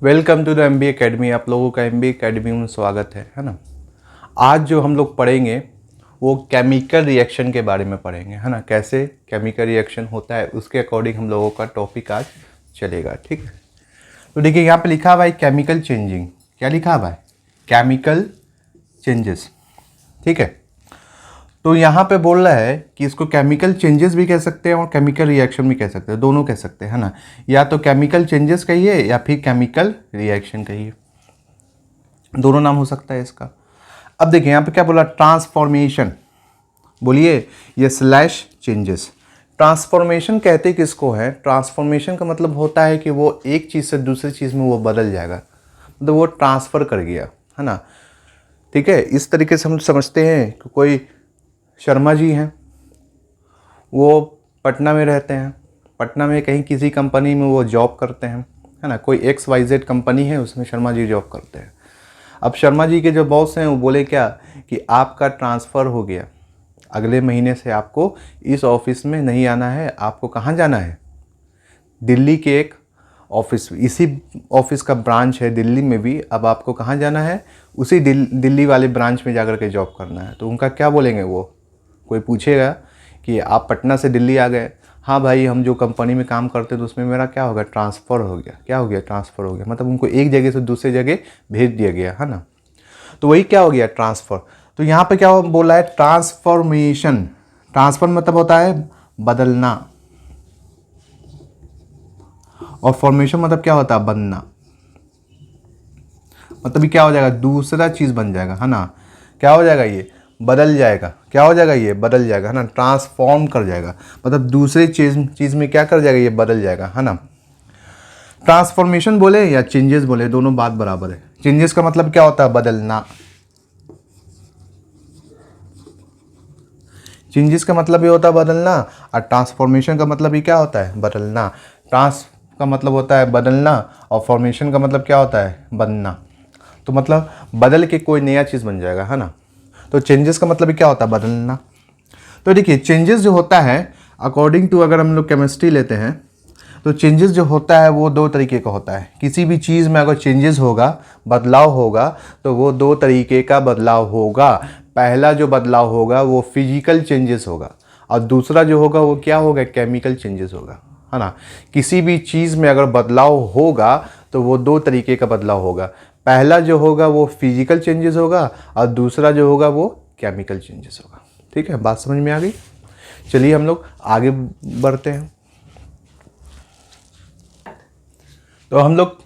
Welcome to the MBA academy. आप लोगों का MBA अकेडमी में स्वागत है ना। आज जो हम लोग पढ़ेंगे वो केमिकल रिएक्शन के बारे में पढ़ेंगे, है ना। कैसे केमिकल रिएक्शन होता है उसके अकॉर्डिंग हम लोगों का टॉपिक आज चलेगा, ठीक है। तो देखिए यहाँ पे लिखा हुआ है केमिकल चेंजिंग। क्या लिखा हुआ है? केमिकल चेंजेस, ठीक है। तो यहाँ पे बोल रहा है कि इसको केमिकल चेंजेस भी कह सकते हैं और केमिकल रिएक्शन भी कह सकते हैं, दोनों कह सकते हैं, है ना। या तो केमिकल चेंजेस कहिए या फिर केमिकल रिएक्शन कहिए, दोनों नाम हो सकता है इसका। अब देखिए यहाँ पे क्या बोला, ट्रांसफॉर्मेशन। बोलिए ये स्लैश चेंजेस। ट्रांसफॉर्मेशन कहते किसको है? ट्रांसफॉर्मेशन का मतलब होता है कि वो एक चीज़ से दूसरी चीज़ में वो बदल जाएगा, मतलब वो ट्रांसफ़र कर गया, है ना। ठीक है, इस तरीके से हम समझते हैं कि कोई शर्मा जी हैं, वो पटना में रहते हैं, पटना में कहीं किसी कंपनी में वो जॉब करते हैं, है ना। कोई XYZ कंपनी है, उसमें शर्मा जी जॉब करते हैं। अब शर्मा जी के जो बॉस हैं वो बोले क्या कि आपका ट्रांसफ़र हो गया, अगले महीने से आपको इस ऑफिस में नहीं आना है, आपको कहाँ जाना है? दिल्ली के एक ऑफिस, इसी ऑफिस का ब्रांच है दिल्ली में भी। अब आपको कहाँ जाना है? उसी दिल्ली वाले ब्रांच में जाकर के जॉब करना है। तो उनका क्या बोलेंगे? वो कोई पूछेगा कि आप पटना से दिल्ली आ गए, हाँ भाई हम जो कंपनी में काम करते तो उसमें मेरा क्या होगा? ट्रांसफ़र हो गया। क्या हो गया? ट्रांसफ़र हो गया, मतलब उनको एक जगह से दूसरी जगह भेज दिया गया, है ना। तो वही क्या हो गया? ट्रांसफ़र। तो यहाँ पे क्या बोला है? ट्रांसफॉर्मेशन। ट्रांसफर मतलब होता है बदलना, और फॉर्मेशन मतलब क्या होता है? बनना। मतलब ये क्या हो जाएगा? दूसरा चीज़ बन जाएगा, है ना। क्या हो जाएगा? ये बदल जाएगा। क्या हो जाएगा? ये बदल जाएगा, है ना। ट्रांसफॉर्म कर जाएगा, मतलब दूसरे चीज़ में क्या कर जाएगा? ये बदल जाएगा, है ना। ट्रांसफॉर्मेशन बोले या चेंजेस बोले, दोनों बात बराबर है। चेंजेस का मतलब क्या होता है? बदलना। चेंजेस का मतलब ये होता है बदलना, और ट्रांसफॉर्मेशन का मतलब ये क्या होता है? बदलना। ट्रांस का मतलब होता है बदलना, और फॉर्मेशन का मतलब क्या होता है? बनना। तो मतलब बदल के कोई नया चीज़ बन जाएगा, है ना। तो चेंजेस का मतलब क्या होता है? बदलना। तो देखिए चेंजेस जो होता है, अकॉर्डिंग टू अगर हम लोग केमिस्ट्री लेते हैं तो चेंजेस जो होता है वो दो तरीके का होता है। किसी भी चीज़ में अगर चेंजेस होगा, बदलाव होगा, तो वो दो तरीके का बदलाव होगा। पहला जो बदलाव होगा वो फिजिकल चेंजेस होगा, और दूसरा जो होगा वो क्या होगा? केमिकल चेंजेस होगा, है ना। किसी भी चीज़ में अगर बदलाव होगा तो वो दो तरीके का बदलाव होगा। पहला जो होगा वो फिजिकल चेंजेस होगा, और दूसरा जो होगा वो केमिकल चेंजेस होगा। ठीक है, बात समझ में आ गई? चलिए हम लोग आगे बढ़ते हैं। तो हम लोग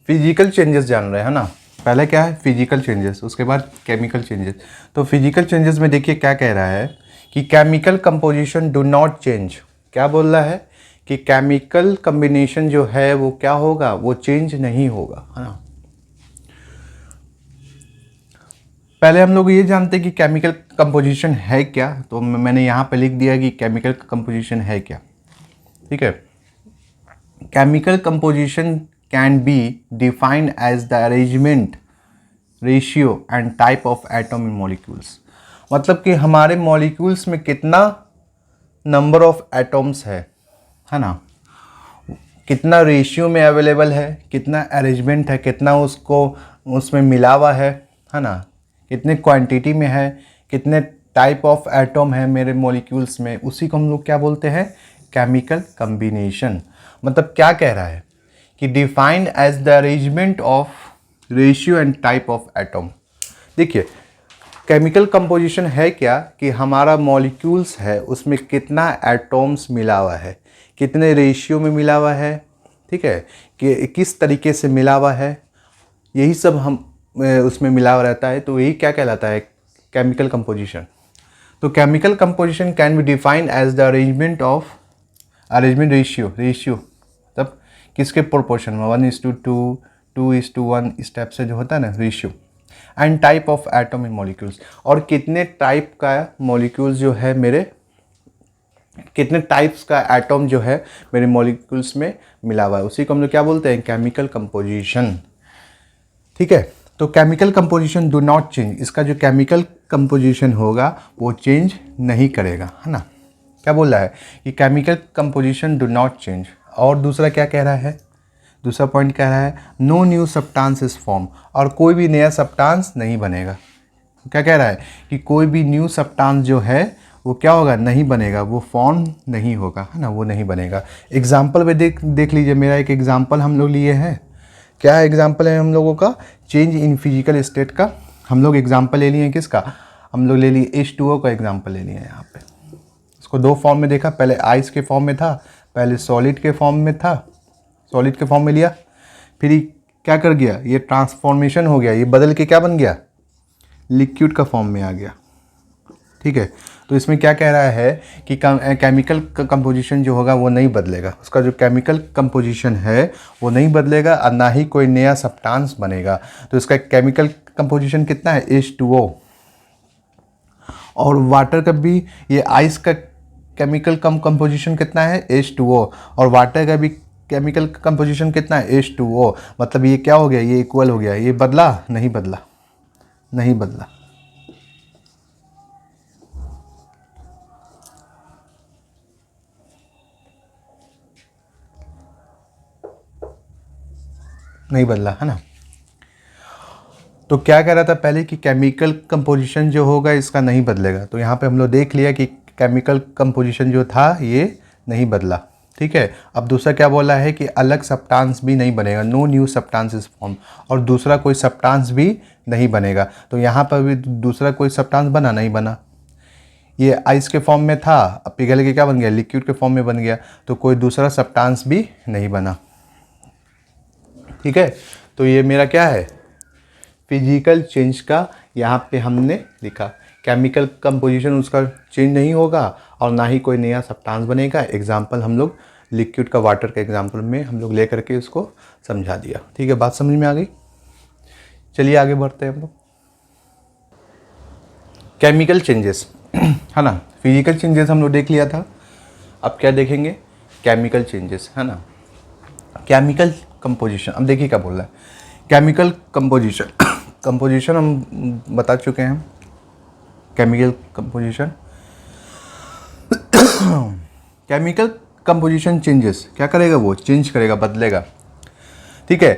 फिजिकल चेंजेस जान रहे हैं, है ना। पहले क्या है? फिजिकल चेंजेस, उसके बाद केमिकल चेंजेस। तो फिजिकल चेंजेस में देखिए क्या कह रहा है कि chemical composition do not change. क्या बोल रहा है? कि केमिकल कम्बिनेशन जो है वो क्या होगा? वो चेंज नहीं होगा, है ना। पहले हम लोग ये जानते हैं कि केमिकल कंपोजिशन है क्या, तो मैंने यहाँ पे लिख दिया कि केमिकल कंपोजिशन है क्या, ठीक है। Chemical composition can be defined as the arrangement, ratio and type of atom in molecules. मतलब कि हमारे मॉलिक्यूल्स में कितना नंबर ऑफ एटम्स है ना, कितना रेशियो में अवेलेबल है, कितना अरेंजमेंट है, कितना उसको उसमें मिला हुआ है ना, कितने क्वांटिटी में है, कितने टाइप ऑफ एटम है मेरे मॉलिक्यूल्स में, उसी को हम लोग क्या बोलते हैं? Chemical combination. मतलब क्या कह रहा है कि defined as the arrangement of ratio and type of atom. देखिए केमिकल कंपोजिशन है क्या कि हमारा मॉलिक्यूल्स है उसमें कितना एटम्स मिला हुआ है, कितने रेशियो में मिला हुआ है, ठीक है, कि किस तरीके से मिला हुआ है, यही सब हम उसमें मिला हुआ रहता है। तो यही क्या कहलाता है? Chemical composition. तो chemical composition can be defined as the arrangement of, arrangement ratio तब किसके प्रोपोर्शन में? 1:2, 2:1 इस टाइप से जो होता है ना, ratio. And type of atom in molecules, और कितने टाइप का मॉलिक्यूल्स जो है मेरे, कितने टाइप्स का एटम जो है मेरे मॉलिक्यूल्स में मिला हुआ है, उसी को हम लोग क्या बोलते हैं? केमिकल कंपोजिशन, ठीक है। तो chemical composition do not change, इसका जो केमिकल कंपोजिशन होगा वो चेंज नहीं करेगा, है ना। क्या बोल रहा है कि chemical composition do not change. और दूसरा क्या कह रहा है? दूसरा पॉइंट कह रहा है no new substance is form, और कोई भी नया सब्सटेंस नहीं बनेगा। क्या कह रहा है कि कोई भी न्यू सब्सटेंस जो है वो क्या होगा, नहीं बनेगा, वो फॉर्म नहीं होगा, है ना, वो नहीं बनेगा। एग्जाम्पल में देख लीजिए, मेरा एक एग्जाम्पल हम लोग लिए हैं। क्या एग्जाम्पल है हम लोगों का, चेंज इन फिजिकल स्टेट का। हम लोग एग्जाम्पल ले लिए हैं किसका, हम लोग ले लिए H2O का एग्जाम्पल ले लिए हैं यहाँ पे। इसको दो फॉर्म में देखा, पहले आइस के फॉर्म में था, पहले सॉलिड के फॉर्म में था, सॉलिड के फॉर्म में लिया, फिर ये क्या कर गया, ये ट्रांसफॉर्मेशन हो गया, ये बदल के क्या बन गया, लिक्विड का फॉर्म में आ गया। ठीक है, तो इसमें क्या कह रहा है कि केमिकल कंपोजिशन जो होगा वो नहीं बदलेगा, उसका जो केमिकल कंपोजिशन है वो नहीं बदलेगा और ना ही कोई नया सब्सटेंस बनेगा। तो इसका केमिकल कंपोजिशन कितना है, H2O। और वाटर का भी, ये आइस का केमिकल कंपोजिशन कितना है, H2O, और वाटर का भी केमिकल कंपोजिशन कितना है, H2O। मतलब ये क्या हो गया, ये इक्वल हो गया। ये बदला, नहीं बदला, नहीं बदला। नहीं बदला, है ना। तो क्या कह रहा था पहले कि केमिकल कंपोजिशन जो होगा इसका नहीं बदलेगा। तो यहाँ पे हम लोग देख लिया कि केमिकल कंपोजिशन जो था ये नहीं बदला। ठीक है, अब दूसरा क्या बोला है कि अलग सब्सटेंस भी नहीं बनेगा, no new substance is form, और दूसरा कोई सब्सटेंस भी नहीं बनेगा। तो यहाँ पर भी दूसरा कोई सब्सटेंस बना, नहीं बना। ये आइस के फॉर्म में था, अब पिघल के क्या बन गया, लिक्विड के फॉर्म में बन गया, तो कोई दूसरा सब्सटेंस भी नहीं बना। ठीक है, तो ये मेरा क्या है, फिजिकल चेंज का यहाँ पे हमने लिखा। केमिकल कंपोजिशन उसका चेंज नहीं होगा और ना ही कोई नया सब्सटेंस बनेगा। एग्जाम्पल हम लोग लिक्विड का, वाटर के एग्जाम्पल में हम लोग ले करके उसको समझा दिया। ठीक है, बात समझ में आ गई। चलिए आगे बढ़ते हैं हम लोग। केमिकल चेंजेस है ना, फिजिकल चेंजेस हम लोग देख लिया था। अब क्या देखेंगे, केमिकल चेंजेस, है ना। केमिकल कंपोजिशन, अब देखिए क्या बोल रहा है, केमिकल कंपोजिशन। कंपोजिशन हम बता चुके हैं, chemical composition. Chemical composition changes क्या करेगा, वो चेंज करेगा, बदलेगा। ठीक है,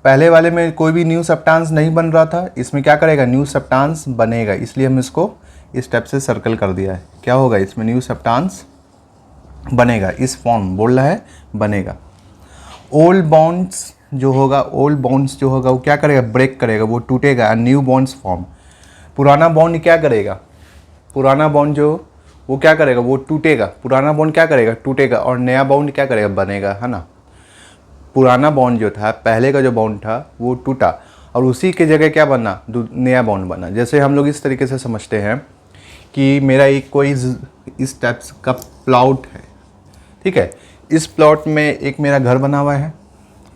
पहले वाले में कोई भी न्यू सब्सटेंस नहीं बन रहा था, इसमें क्या करेगा, न्यू सब्सटेंस बनेगा, इसलिए हम इसको इस टाइप से सर्कल कर दिया है। क्या होगा, इसमें न्यू सब्सटेंस बनेगा, इस फॉर्म बोल रहा है, बनेगा। ओल्ड बॉन्ड्स जो होगा, ओल्ड बॉन्ड्स जो होगा वो क्या करेगा, ब्रेक करेगा, वो टूटेगा, न्यू बॉन्ड्स फॉर्म। पुराना बॉन्ड क्या करेगा, पुराना बॉन्ड जो वो क्या करेगा, वो टूटेगा, पुराना बॉन्ड क्या करेगा, टूटेगा, और नया बॉन्ड क्या करेगा, बनेगा, है ना। पुराना बॉन्ड जो था, पहले का जो बॉन्ड था वो टूटा और उसी के जगह क्या बना, नया बॉन्ड बना। जैसे हम लोग इस तरीके से समझते हैं कि मेरा एक कोई इस टाइप का प्लॉट है। ठीक है, इस प्लॉट में एक मेरा घर बना हुआ है,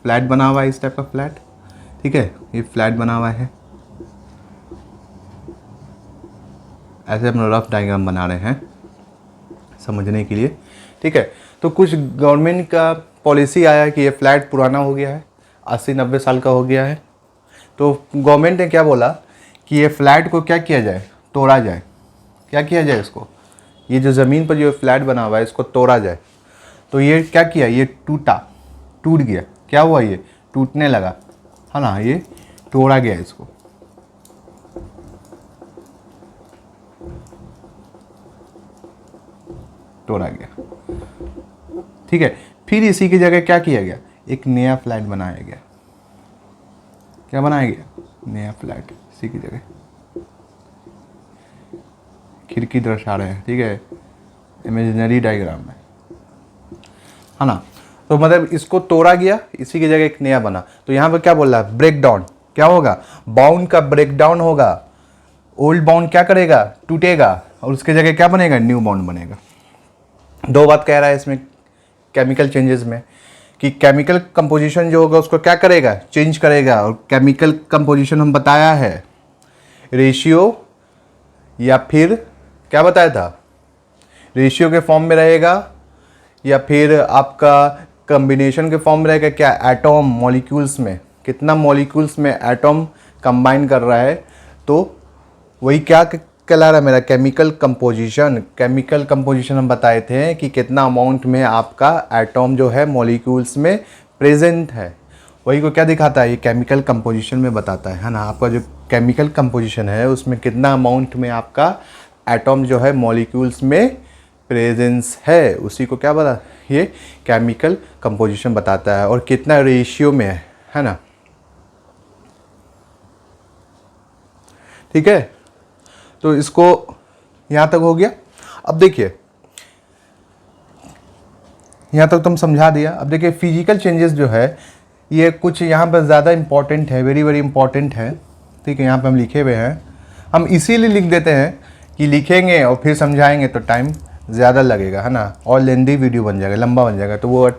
फ्लैट बना हुआ है, इस टाइप का फ्लैट। ठीक है, ये फ्लैट बना हुआ है, ऐसे हम रफ डायग्राम बना रहे हैं समझने के लिए। ठीक है, तो कुछ गवर्नमेंट का पॉलिसी आया कि ये फ्लैट पुराना हो गया है, 80-90 साल का हो गया है। तो गवर्नमेंट ने क्या बोला कि ये फ्लैट को क्या किया जाए, तोड़ा जाए। क्या किया जाए इसको, ये जो ज़मीन पर जो फ्लैट बना हुआ है इसको तोड़ा जाए। तो ये क्या किया, ये टूटा, टूट गया। क्या हुआ, ये टूटने लगा, है ना, ये तोड़ा गया, इसको तोड़ा गया। ठीक है, फिर इसी की जगह क्या किया गया, एक नया फ्लैट बनाया गया। क्या बनाया गया, नया फ्लैट, इसी की जगह। खिड़की दर्शा रहे हैं, ठीक है, इमेजिनरी डायग्राम में, है ना। तो मतलब इसको तोड़ा गया, इसी की जगह एक नया बना। तो यहाँ पर क्या बोल रहा है, ब्रेक डाउन। क्या होगा, बाउंड का ब्रेक डाउन होगा, ओल्ड बाउंड क्या करेगा, टूटेगा, और उसके जगह क्या बनेगा, न्यू बाउंड बनेगा। दो बात कह रहा है इसमें केमिकल चेंजेस में कि केमिकल कंपोजिशन जो होगा उसको क्या करेगा, चेंज करेगा। और केमिकल कंपोजिशन हम बताया है रेशियो, या फिर क्या बताया था, रेशियो के फॉर्म में रहेगा, या फिर आपका कॉम्बिनेशन के फॉर्म में रहेगा। क्या, एटॉम, मॉलिक्यूल्स में कितना मॉलिक्यूल्स में एटॉम कंबाइन कर रहा है, तो वही क्या कहला रहा है मेरा, केमिकल कंपोजिशन। केमिकल कंपोजिशन हम बताए थे कि कितना अमाउंट में आपका एटॉम जो है मॉलिक्यूल्स में प्रेजेंट है, वही को क्या दिखाता है, ये केमिकल कंपोजिशन में बताता है ना। आपका जो केमिकल कंपोजिशन है उसमें कितना अमाउंट में आपका एटॉम जो है मॉलिक्यूल्स में प्रेजेंस है, उसी को क्या बता, ये केमिकल कंपोजिशन बताता है, और कितना रेशियो में है ना। ठीक है, तो इसको यहाँ तक हो गया। अब देखिए यहाँ तक तुम समझा दिया। अब देखिए फिजिकल चेंजेस जो है ये कुछ यहाँ पर ज़्यादा इंपॉर्टेंट है, वेरी वेरी इंपॉर्टेंट है। ठीक है, यहाँ पे हम लिखे हुए हैं, हम इसीलिए लिख देते हैं कि लिखेंगे और फिर समझाएंगे तो टाइम ज़्यादा लगेगा, है ना, और लेंदी वीडियो बन जाएगा, लंबा बन जाएगा, तो वो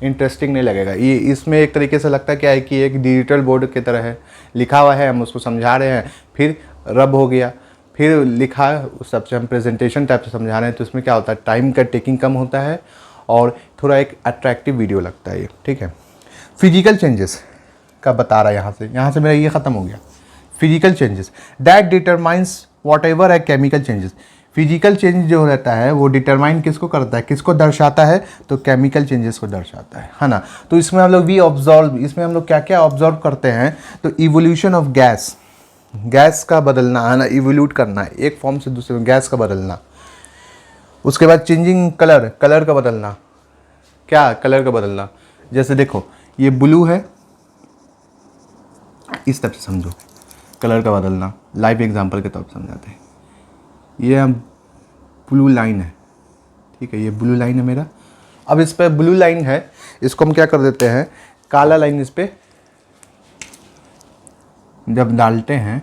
इंटरेस्टिंग नहीं लगेगा। ये इसमें एक तरीके से लगता क्या है कि एक डिजिटल बोर्ड की तरह है, लिखा हुआ है, हम उसको समझा रहे हैं, फिर रब हो गया, फिर लिखा, उस सबसे हम प्रेजेंटेशन टाइप से समझा रहे हैं, तो इसमें क्या होता है, टाइम का टेकिंग कम होता है और थोड़ा एक अट्रैक्टिव वीडियो लगता है ये। ठीक है, फिजिकल चेंजेस का बता रहा है, यहाँ से मेरा ये ख़त्म हो गया। Physical changes that determines what ever है केमिकल चेंजेस। फिजिकल चेंज जो रहता है वो डिटरमाइन किसको करता है, किसको दर्शाता है, तो केमिकल चेंजेस को दर्शाता है ना। तो इसमें हम लोग वी ऑब्जर्व, इसमें हम लोग क्या क्या ऑब्जर्व करते हैं, तो इवोल्यूशन ऑफ गैस, गैस का बदलना है ना, इवोल्यूट करना, एक फॉर्म से दूसरे में गैस का बदलना। उसके बाद चेंजिंग कलर, कलर का बदलना, क्या कलर का बदलना, जैसे देखो ये ब्लू है, इस तरह से समझो, कलर का बदलना, लाइव एग्जांपल के तौर पर समझाते हैं। ये ब्लू लाइन है, ठीक है, ये ब्लू लाइन है मेरा। अब इस पर ब्लू लाइन है, इसको हम क्या कर देते हैं, काला लाइन इस पर जब डालते हैं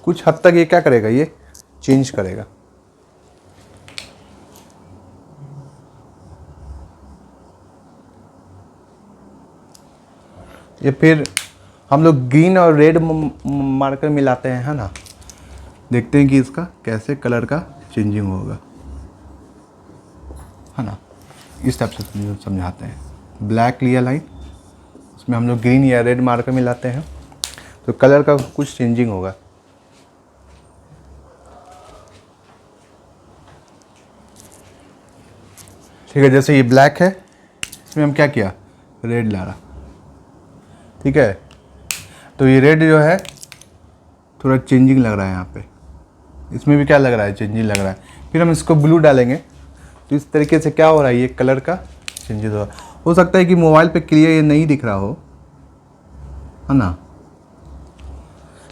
कुछ हद तक ये क्या करेगा, ये चेंज करेगा। ये फिर हम लोग ग्रीन और रेड मार्कर मिलाते हैं, है ना, देखते हैं कि इसका कैसे कलर का चेंजिंग होगा, है ना। इस टाइप से समझाते हैं। ब्लैक लिया लाइन, उसमें हम लोग ग्रीन या रेड मार्कर मिलाते हैं, तो कलर का कुछ चेंजिंग होगा। ठीक है, जैसे ये ब्लैक है, इसमें हम क्या किया, रेड ला रहा, ठीक है, तो ये रेड जो है थोड़ा चेंजिंग लग रहा है यहाँ पे, इसमें भी क्या लग रहा है, चेंजिंग लग रहा है। फिर हम इसको ब्लू डालेंगे, तो इस तरीके से क्या हो रहा है, ये कलर का चेंजेस हो सकता है कि मोबाइल पे क्लियर ये नहीं दिख रहा हो, है ना।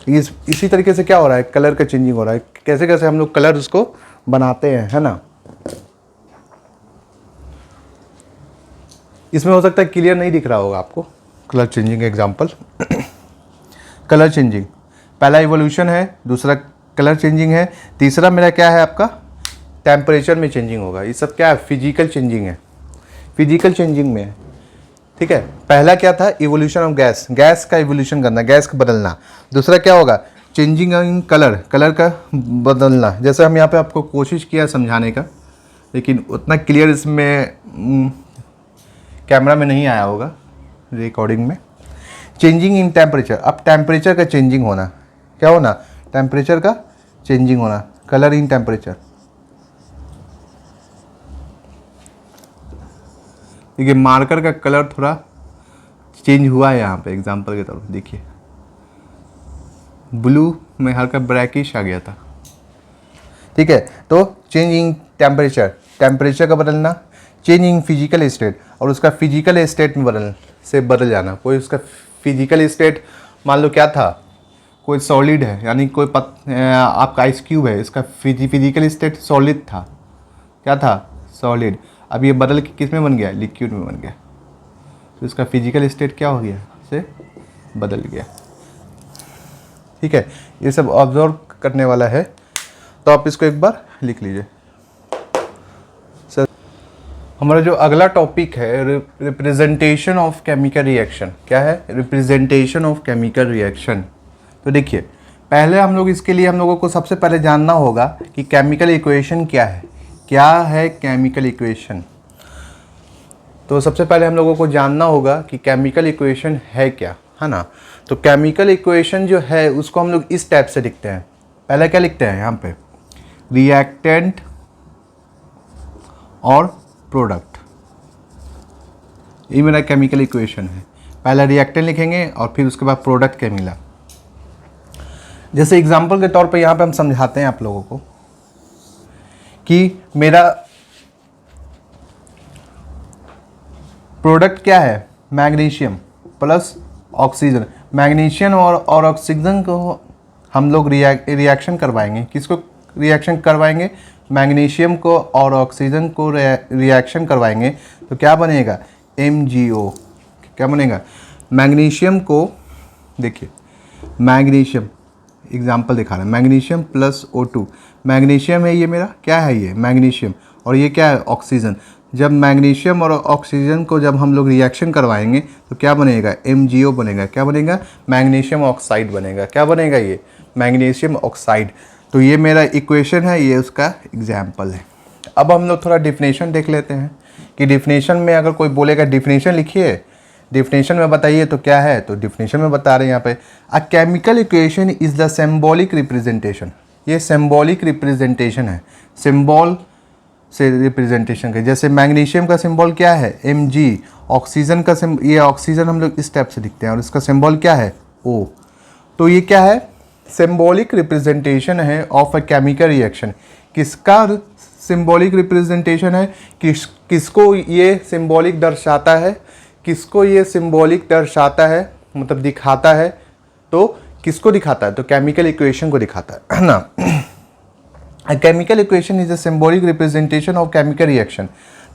इसी तरीके से क्या हो रहा है, कलर का चेंजिंग हो रहा है, कैसे कैसे हम लोग कलर उसको बनाते हैं, है ना। इसमें हो सकता है क्लियर नहीं दिख रहा होगा आपको, colour changing example. Colour changing, पहला इवोल्यूशन है, दूसरा कलर चेंजिंग है, तीसरा मेरा क्या है आपका, टेम्परेचर में चेंजिंग होगा। ये सब क्या है, फिजिकल चेंजिंग है, फिजिकल चेंजिंग में है। ठीक है, पहला क्या था, इवोल्यूशन ऑफ गैस, गैस का इवोल्यूशन करना, गैस का बदलना। दूसरा क्या होगा, चेंजिंग इन कलर, कलर का बदलना। जैसे हम यहाँ पे आपको कोशिश किया समझाने का, लेकिन उतना क्लियर इसमें कैमरा में नहीं आया होगा, रिकॉर्डिंग में। चेंजिंग इन टेम्परेचर, अब टेम्परेचर का चेंजिंग होना, क्या होना, टेम्परेचर का चेंजिंग होना, कलर इन टेम्परेचर। देखिए मार्कर का कलर थोड़ा चेंज हुआ है यहाँ पे, एग्जांपल के तौर पर देखिए, ब्लू में हल्का ब्लैकिश आ गया था। ठीक है, तो चेंज इन टेम्परेचर, टेम्परेचर का बदलना, चेंज इन फिजिकल स्टेट, और उसका फिजिकल स्टेट में बदल जाना। कोई उसका फिजिकल स्टेट मान लो क्या था, कोई सॉलिड है, यानी कोई आपका आइस क्यूब है, इसका फिजिकल स्टेट सॉलिड था, क्या था, सॉलिड। अब ये बदल के किस में बन गया, लिक्विड में बन गया, तो इसका फिजिकल स्टेट क्या हो गया, से बदल गया। ठीक है, ये सब ऑब्जर्व करने वाला है, तो आप इसको एक बार लिख लीजिए। सर हमारा जो अगला टॉपिक है, रिप्रेजेंटेशन ऑफ केमिकल रिएक्शन। क्या है, रिप्रेजेंटेशन ऑफ केमिकल रिएक्शन। तो देखिए पहले हम लोग इसके लिए हम लोगों को सबसे पहले जानना होगा कि केमिकल इक्वेशन क्या है, क्या है केमिकल इक्वेशन। तो सबसे पहले हम लोगों को जानना होगा कि केमिकल इक्वेशन है क्या, है ना। तो केमिकल इक्वेशन जो है उसको हम लोग इस टाइप से लिखते हैं। पहले क्या लिखते हैं यहाँ पे, रिएक्टेंट और प्रोडक्ट, ये मेरा केमिकल इक्वेशन है। पहला रिएक्टेंट लिखेंगे और फिर उसके बाद प्रोडक्ट क्या मिला। जैसे एग्जांपल के तौर पे यहाँ पे हम समझाते हैं आप लोगों को कि मेरा प्रोडक्ट क्या है, मैग्नीशियम प्लस ऑक्सीजन। मैग्नीशियम और ऑक्सीजन को हम लोग रिएक्शन करवाएंगे। किसको रिएक्शन करवाएंगे, मैग्नीशियम को और ऑक्सीजन को रिएक्शन करवाएंगे तो क्या बनेगा, MgO। क्या बनेगा, मैग्नीशियम को, देखिए मैग्नीशियम एग्जाम्पल दिखा रहा है, मैग्नीशियम प्लस O2। मैग्नीशियम है ये मेरा, क्या है ये मैग्नीशियम, और ये क्या है ऑक्सीजन। जब मैग्नीशियम और ऑक्सीजन को जब हम लोग रिएक्शन करवाएंगे तो क्या बनेगा, MgO बनेगा। क्या बनेगा, मैग्नीशियम ऑक्साइड बनेगा। क्या बनेगा, ये मैग्नीशियम ऑक्साइड। तो ये मेरा इक्वेशन है, ये उसका एग्जाम्पल है। अब हम लोग थोड़ा डिफिनेशन देख लेते हैं कि डिफिनेशन में अगर कोई बोलेगा डिफिनेशन लिखिए, डिफिनेशन में बताइए तो क्या है, तो डिफिनेशन में बता रहे हैं यहाँ पे, a chemical equation is the symbolic representation. ये सिंबॉलिक रिप्रेजेंटेशन है, सिंबल से रिप्रेजेंटेशन के। जैसे मैग्नीशियम का सिंबल क्या है, Mg। ऑक्सीजन का ये ऑक्सीजन हम लोग इस टाइप से लिखते हैं और इसका सिंबल क्या है, O। तो ये क्या है, सिंबॉलिक रिप्रेजेंटेशन है ऑफ अ केमिकल रिएक्शन। किसका सिंबॉलिक रिप्रेजेंटेशन है, किसको ये सिंबॉलिक दर्शाता है, किसको ये सिंबॉलिक दर्शाता है, मतलब दिखाता है। तो किसको दिखाता है, तो केमिकल इक्वेशन को दिखाता है ना। A chemical equation is a symbolic representation of chemical reaction।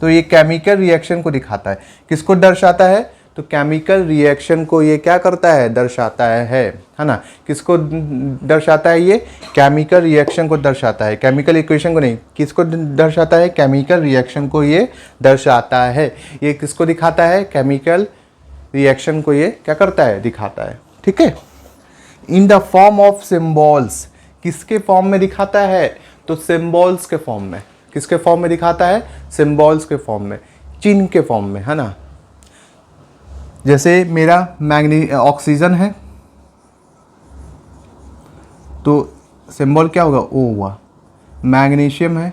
तो ये केमिकल रिएक्शन को दिखाता है। किसको दर्शाता है, तो केमिकल रिएक्शन को ये क्या करता है, दर्शाता है ना। किसको दर्शाता है, ये केमिकल रिएक्शन को दर्शाता है, केमिकल इक्वेशन को नहीं। किसको दर्शाता है, केमिकल रिएक्शन को ये दर्शाता है। ये किसको दिखाता है, केमिकल रिएक्शन को ये क्या करता है, दिखाता है। ठीक है, in the form of symbols. किसके फॉर्म में दिखाता है, तो सिम्बॉल्स के फॉर्म में। किसके फॉर्म में दिखाता है, सिम्बॉल्स के फॉर्म में, चिन्ह के फॉर्म में, है ना। जैसे मेरा ऑक्सीजन है तो सिंबल क्या होगा, O हुआ। मैग्नीशियम है,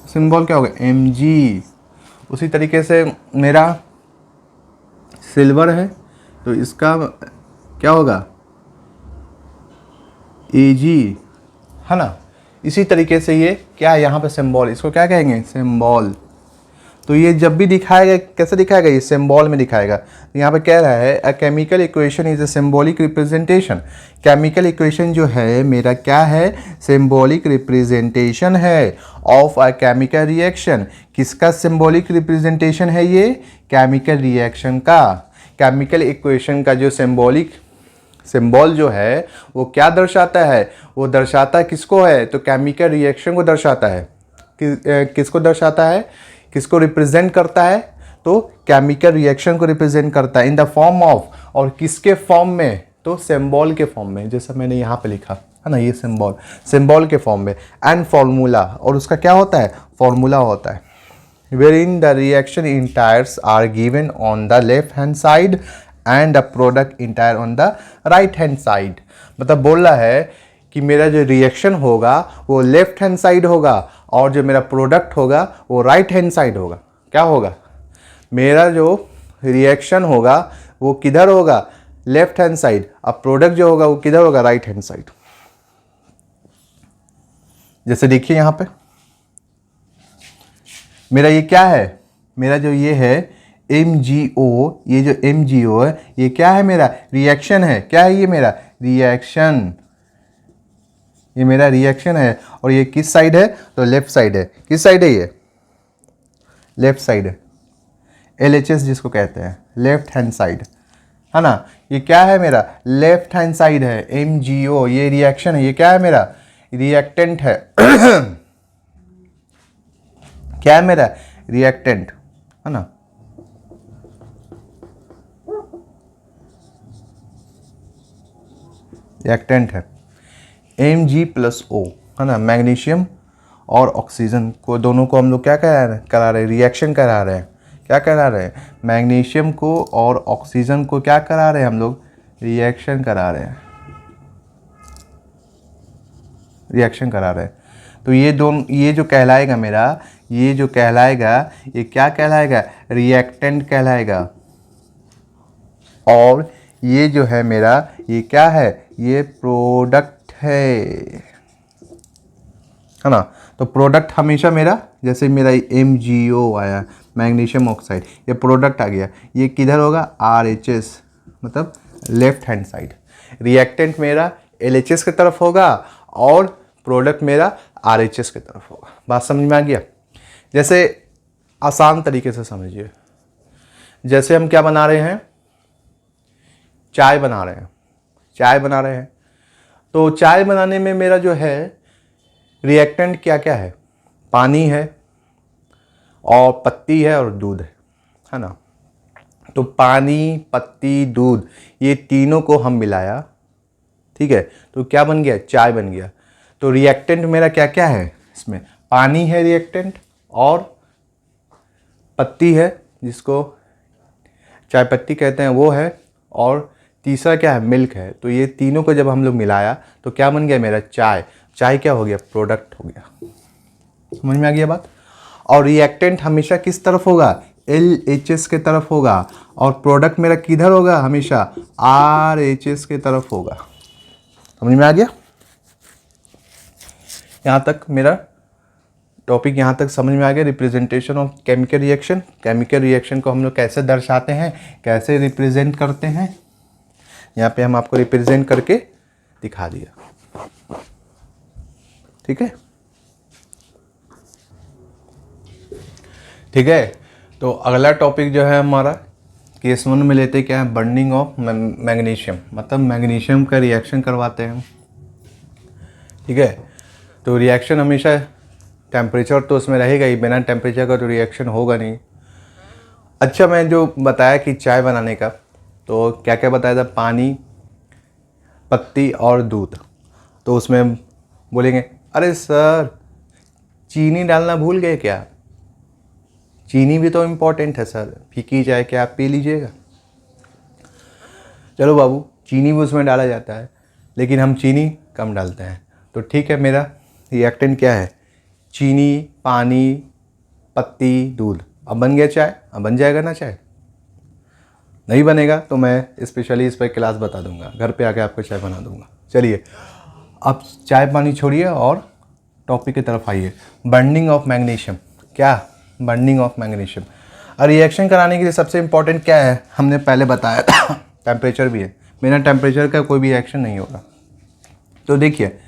सिंबल क्या होगा, Mg। उसी तरीके से मेरा सिल्वर है तो इसका क्या होगा, Ag, है ना। इसी तरीके से ये क्या है, यहाँ पे सिंबल, इसको क्या कहेंगे, सिंबल। तो ये जब भी दिखाएगा, कैसे दिखाएगा, ये सिंबल में दिखाएगा। तो यहाँ पे कह रहा है a chemical equation is a symbolic representation. Chemical equation जो है मेरा क्या है, सिंबॉलिक रिप्रेजेंटेशन है ऑफ अ केमिकल रिएक्शन। किसका सिंबॉलिक रिप्रेजेंटेशन है ये, केमिकल रिएक्शन का। केमिकल इक्वेशन का जो सिंबल जो है वो क्या दर्शाता है, वो दर्शाता किसको है, तो केमिकल रिएक्शन को दर्शाता है। किसको दर्शाता है, किसको रिप्रेजेंट करता है, तो केमिकल रिएक्शन को रिप्रेजेंट करता है। इन द फॉर्म ऑफ, और किसके फॉर्म में, तो सिंबल के फॉर्म में, जैसा मैंने यहाँ पे लिखा है ना, ये सिंबल के फॉर्म में। एंड फॉर्मूला, और उसका क्या होता है, फॉर्मूला होता है। wherein the reaction entires are given on the left hand side and the product entire on the right hand side। मतलब बोल रहा है कि मेरा जो रिएक्शन होगा वो लेफ्ट हैंड साइड होगा और जो मेरा प्रोडक्ट होगा वो राइट हैंड साइड होगा। क्या होगा, मेरा जो रिएक्शन होगा वो किधर होगा, लेफ्ट हैंड साइड, अब प्रोडक्ट जो होगा वो किधर होगा, राइट हैंड साइड। जैसे देखिए यहाँ पे मेरा ये क्या है, मेरा जो ये है MgO, ये जो MgO है ये क्या है, मेरा रिएक्शन है। क्या है ये, मेरा रिएक्शन, ये मेरा रिएक्शन है। और ये किस साइड है, तो लेफ्ट साइड है। किस साइड है ये, लेफ्ट साइड है। LHS जिसको कहते हैं, लेफ्ट हैंड साइड, है ना। ये क्या है, मेरा लेफ्ट हैंड साइड है। MgO ये रिएक्शन है, ये क्या है, मेरा रिएक्टेंट है। क्या है, मेरा रिएक्टेंट, है ना। रिएक्टेंट है Mg+O, है ना। मैग्नीशियम और ऑक्सीजन को, दोनों को हम लोग क्या करा रहे हैं, रिएक्शन करा रहे हैं। क्या करा रहे हैं, मैग्नीशियम को और ऑक्सीजन को क्या करा रहे हैं हम लोग, रिएक्शन करा रहे हैं, रिएक्शन करा रहे हैं। तो ये दोनों, ये जो कहलाएगा मेरा, ये जो कहलाएगा, ये क्या कहलाएगा, रिएक्टेंट कहलाएगा। और ये जो है मेरा, ये क्या है, ये प्रोडक्ट है ना। तो प्रोडक्ट हमेशा मेरा, जैसे मेरा MgO आया, मैग्नीशियम ऑक्साइड, ये प्रोडक्ट आ गया, ये किधर होगा, RHS, मतलब लेफ्ट हैंड साइड। रिएक्टेंट मेरा LHS की तरफ होगा और प्रोडक्ट मेरा RHS की तरफ होगा। बात समझ में आ गया। जैसे आसान तरीके से समझिए, जैसे हम क्या बना रहे हैं, चाय बना रहे हैं, चाय बना रहे हैं। तो चाय बनाने में मेरा जो है रिएक्टेंट क्या क्या है, पानी है और पत्ती है और दूध है ना। तो पानी, पत्ती, दूध, ये तीनों को हम मिलाया, ठीक है, तो क्या बन गया, चाय बन गया। तो रिएक्टेंट मेरा क्या क्या है इसमें, पानी है रिएक्टेंट, और पत्ती है जिसको चाय पत्ती कहते हैं वो है, और तीसरा क्या है, मिल्क है। तो ये तीनों को जब हम लोग मिलाया तो क्या बन गया मेरा, चाय। चाय क्या हो गया, प्रोडक्ट हो गया। समझ में आ गया बात। और रिएक्टेंट हमेशा किस तरफ होगा, LHS के तरफ होगा, और प्रोडक्ट मेरा किधर होगा, हमेशा RHS के तरफ होगा। समझ में आ गया। यहाँ तक मेरा टॉपिक, यहाँ तक समझ में आ गया। Representation of chemical reaction. Chemical reaction को हम लोग कैसे दर्शाते हैं, कैसे रिप्रेजेंट करते हैं, यहाँ पे हम आपको रिप्रेजेंट करके दिखा दिया, ठीक है, ठीक है। तो अगला टॉपिक जो है हमारा केस 1 में लेते क्या है, बर्निंग ऑफ मैग्नीशियम, मतलब मैग्नीशियम का रिएक्शन करवाते हैं, ठीक है। तो रिएक्शन हमेशा टेम्परेचर तो उसमें रहेगा ही, बिना टेम्परेचर का तो रिएक्शन होगा नहीं। अच्छा, मैं जो बताया कि चाय बनाने का, तो क्या क्या बताया था, पानी, पत्ती और दूध। तो उसमें बोलेंगे अरे सर चीनी डालना भूल गए क्या, चीनी भी तो इम्पोर्टेंट है सर, फीकी चाय क्या आप पी लीजिएगा। चलो बाबू, चीनी भी उसमें डाला जाता है, लेकिन हम चीनी कम डालते हैं। तो ठीक है, मेरा रिएक्टेंट क्या है, चीनी, पानी, पत्ती, दूध। अब बन गया चाय, अब बन जाएगा ना चाय, नहीं बनेगा तो मैं स्पेशली इस पर क्लास बता दूंगा, घर पे आके आपको चाय बना दूंगा। चलिए अब चाय पानी छोड़िए और टॉपिक की तरफ आइए, बर्निंग ऑफ मैग्नीशियम। क्या, बर्निंग ऑफ मैग्नीशियम। और रिएक्शन कराने के लिए सबसे इम्पोर्टेंट क्या है, हमने पहले बताया था, टेम्परेचर भी है। बिना टेम्परेचर का कोई भी रिएक्शन नहीं होगा। तो देखिए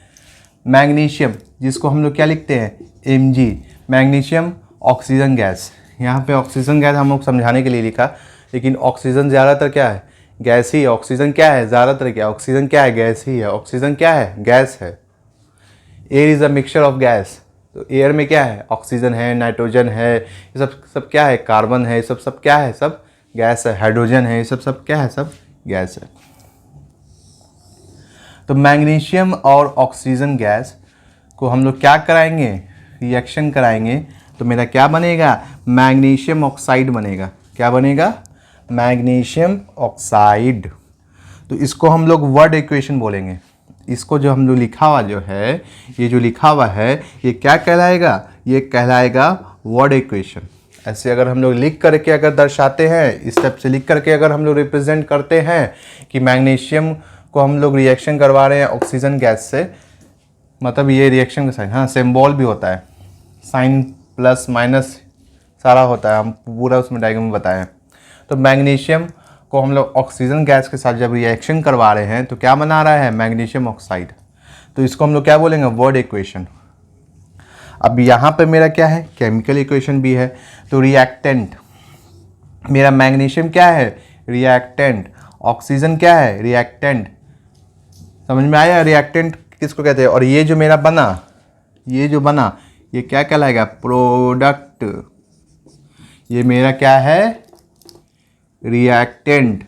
मैग्नीशियम, जिसको हम लोग क्या लिखते हैं, Mg, मैग्नीशियम ऑक्सीजन गैस। यहाँ पे ऑक्सीजन गैस हम लोग समझाने के लिए लिखा, लेकिन ऑक्सीजन ज़्यादातर क्या है, गैस ही है। ऑक्सीजन क्या है, ज़्यादातर क्या, ऑक्सीजन क्या है, गैस ही है। ऑक्सीजन क्या है, गैस है। Air is a mixture of gas. तो एयर में क्या है, ऑक्सीजन है, नाइट्रोजन है, ये सब सब क्या है, कार्बन है, ये सब सब क्या है, सब गैस है। हाइड्रोजन है, ये सब सब क्या है, सब गैस है। तो मैग्नीशियम और ऑक्सीजन गैस को हम लोग क्या कराएंगे, रिएक्शन कराएंगे। तो मेरा क्या बनेगा, मैग्नीशियम ऑक्साइड बनेगा। क्या बनेगा, मैग्नीशियम ऑक्साइड। तो इसको हम लोग वर्ड इक्वेशन बोलेंगे। इसको जो हम लोग लिखा हुआ जो है, ये जो लिखा हुआ है, ये क्या कहलाएगा, ये कहलाएगा वर्ड इक्वेशन। ऐसे अगर हम लोग लिख करके अगर दर्शाते हैं, इस टाइप से लिख करके अगर हम लोग रिप्रेजेंट करते हैं कि मैग्नीशियम को हम लोग रिएक्शन करवा रहे हैं ऑक्सीजन गैस से, मतलब ये रिएक्शन का साइन, हाँ सिंबल भी होता है, साइन प्लस माइनस सारा होता है, हम पूरा उसमें डायग्राम में बताएं। तो मैग्नीशियम को हम लोग ऑक्सीजन गैस के साथ जब रिएक्शन करवा रहे हैं तो क्या बना रहा है, मैग्नीशियम ऑक्साइड। तो इसको हम लोग क्या बोलेंगे, वर्ड इक्वेशन। अब यहाँ पे मेरा क्या है, केमिकल इक्वेशन भी है। तो रिएक्टेंट, मेरा मैग्नीशियम क्या है, रिएक्टेंट। ऑक्सीजन क्या है, रिएक्टेंट। समझ में आया, रिएक्टेंट किसको कहते हैं। और ये जो मेरा बना, ये जो बना, ये क्या कहलाएगा, प्रोडक्ट। ये मेरा क्या है, रिएक्टेंट।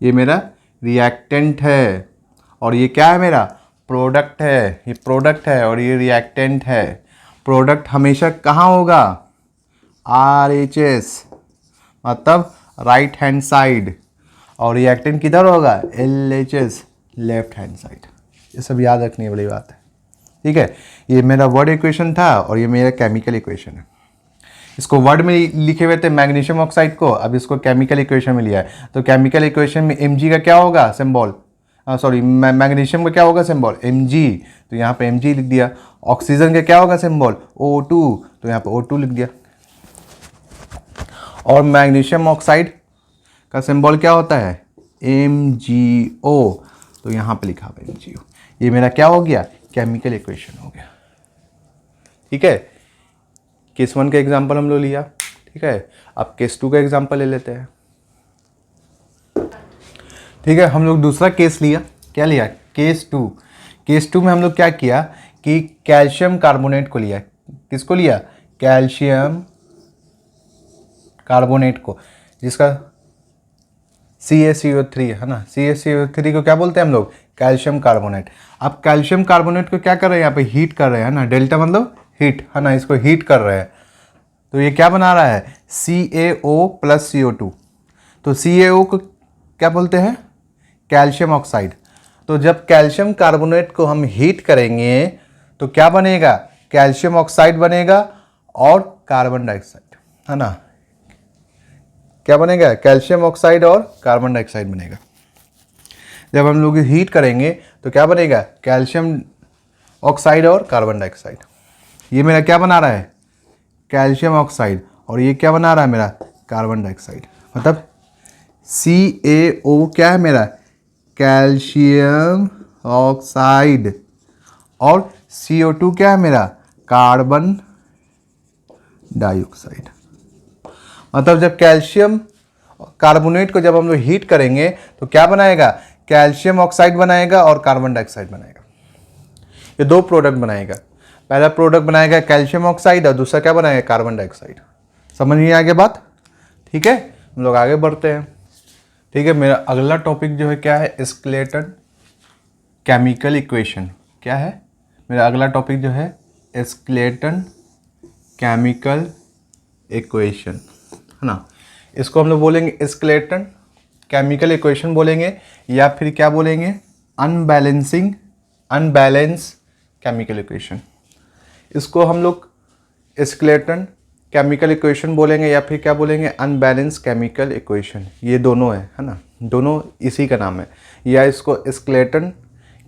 ये मेरा रिएक्टेंट है और ये क्या है, मेरा प्रोडक्ट है। ये प्रोडक्ट है और ये रिएक्टेंट है। प्रोडक्ट हमेशा कहाँ होगा, RHS मतलब राइट हैंड साइड, और रिएक्टेंट किधर होगा, LHS लेफ्ट हैंड साइड। ये सब याद रखने वाली बात है, ठीक है। ये मेरा वर्ड इक्वेशन था और ये मेरा केमिकल इक्वेशन है। इसको वर्ड में लिखे हुए थे मैग्नीशियम ऑक्साइड को, अब इसको केमिकल इक्वेशन में लिया है। तो केमिकल इक्वेशन में Mg का क्या होगा सिंबल, सॉरी मैग्नीशियम का क्या होगा सिंबल Mg, तो यहाँ पे Mg लिख दिया। ऑक्सीजन का क्या होगा सिंबल O2, तो यहाँ पे O2 लिख दिया। और मैग्नीशियम ऑक्साइड का सिंबल क्या होता है MgO, तो यहाँ पे लिखा हुआ है MgO। ये मेरा क्या हो गया, केमिकल इक्वेशन हो गया, ठीक है। केस 1 का एग्जांपल हम लोग लिया, ठीक है। अब केस 2 का एग्जांपल ले लेते हैं, ठीक है। हम लोग दूसरा केस लिया, क्या लिया, केस 2। केस 2 में हम लोग क्या किया कि कैल्शियम कार्बोनेट को लिया। किसको लिया, कैल्शियम कार्बोनेट को, जिसका CaCO3 है ना। CaCO3 को क्या बोलते हैं हम लोग, कैल्शियम कार्बोनेट। अब कैल्शियम कार्बोनेट को क्या कर रहे हैं, यहाँ पे हीट कर रहे हैं ना, डेल्टा मतलब हीट है ना, इसको हीट कर रहे हैं। तो ये क्या बना रहा है, CaO + CO2। तो CaO को क्या बोलते हैं, कैल्शियम ऑक्साइड। तो जब कैल्शियम कार्बोनेट को हम हीट करेंगे तो क्या बनेगा, कैल्शियम ऑक्साइड बनेगा और कार्बन डाइऑक्साइड, है ना। क्या बनेगा, कैल्शियम ऑक्साइड और कार्बन डाइऑक्साइड बनेगा। जब हम लोग हीट करेंगे तो क्या बनेगा, कैल्शियम ऑक्साइड और कार्बन डाइऑक्साइड। ये मेरा क्या बना रहा है, कैल्शियम ऑक्साइड, और ये क्या बना रहा है मेरा, कार्बन डाइऑक्साइड। मतलब CaO क्या है मेरा, कैल्शियम ऑक्साइड, और CO2 क्या है मेरा, कार्बन डाइऑक्साइड। मतलब जब कैल्शियम कार्बोनेट को जब हम लोग हीट करेंगे तो क्या बनाएगा, कैल्शियम ऑक्साइड बनाएगा और कार्बन डाइऑक्साइड बनाएगा। ये दो प्रोडक्ट बनाएगा। पहला प्रोडक्ट बनाएगा कैल्शियम ऑक्साइड और दूसरा क्या बनाएगा, कार्बन डाइऑक्साइड। समझ नहीं आगे बात, ठीक है। हम लोग आगे बढ़ते हैं, ठीक है। मेरा अगला टॉपिक जो है क्या है, स्केलेटन केमिकल इक्वेशन। क्या है मेरा अगला टॉपिक जो है, स्केलेटन केमिकल इक्वेशन, है ना। इसको हम लोग बोलेंगे स्केलेटन केमिकल इक्वेशन बोलेंगे, या फिर क्या बोलेंगे, अनबैलेंस केमिकल इक्वेशन। इसको हम लोग स्केलेटन केमिकल इक्वेशन बोलेंगे या फिर क्या बोलेंगे, अनबैलेंस केमिकल इक्वेशन। ये दोनों है ना, दोनों इसी का नाम है। या इसको स्केलेटन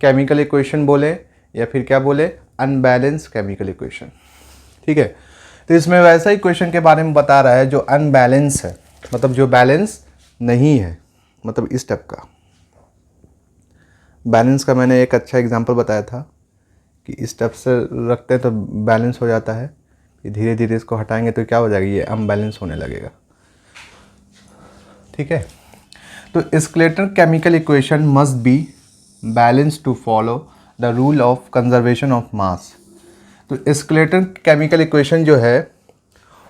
केमिकल इक्वेशन बोले या फिर क्या बोले, अनबैलेंस केमिकल इक्वेशन, ठीक है। तो इसमें वैसा इक्वेशन के बारे में बता रहा है जो अनबैलेंस है, मतलब जो बैलेंस नहीं है, मतलब इस टाइप का। बैलेंस का मैंने एक अच्छा एग्जांपल बताया था कि इस टाइप से रखते हैं तो बैलेंस हो जाता है, कि धीरे धीरे इसको हटाएंगे तो क्या हो जाएगा, ये अनबैलेंस होने लगेगा, ठीक है। तो skeleton chemical equation must be balance to follow the rule of conservation of mass. तो स्केलेटन केमिकल इक्वेशन जो है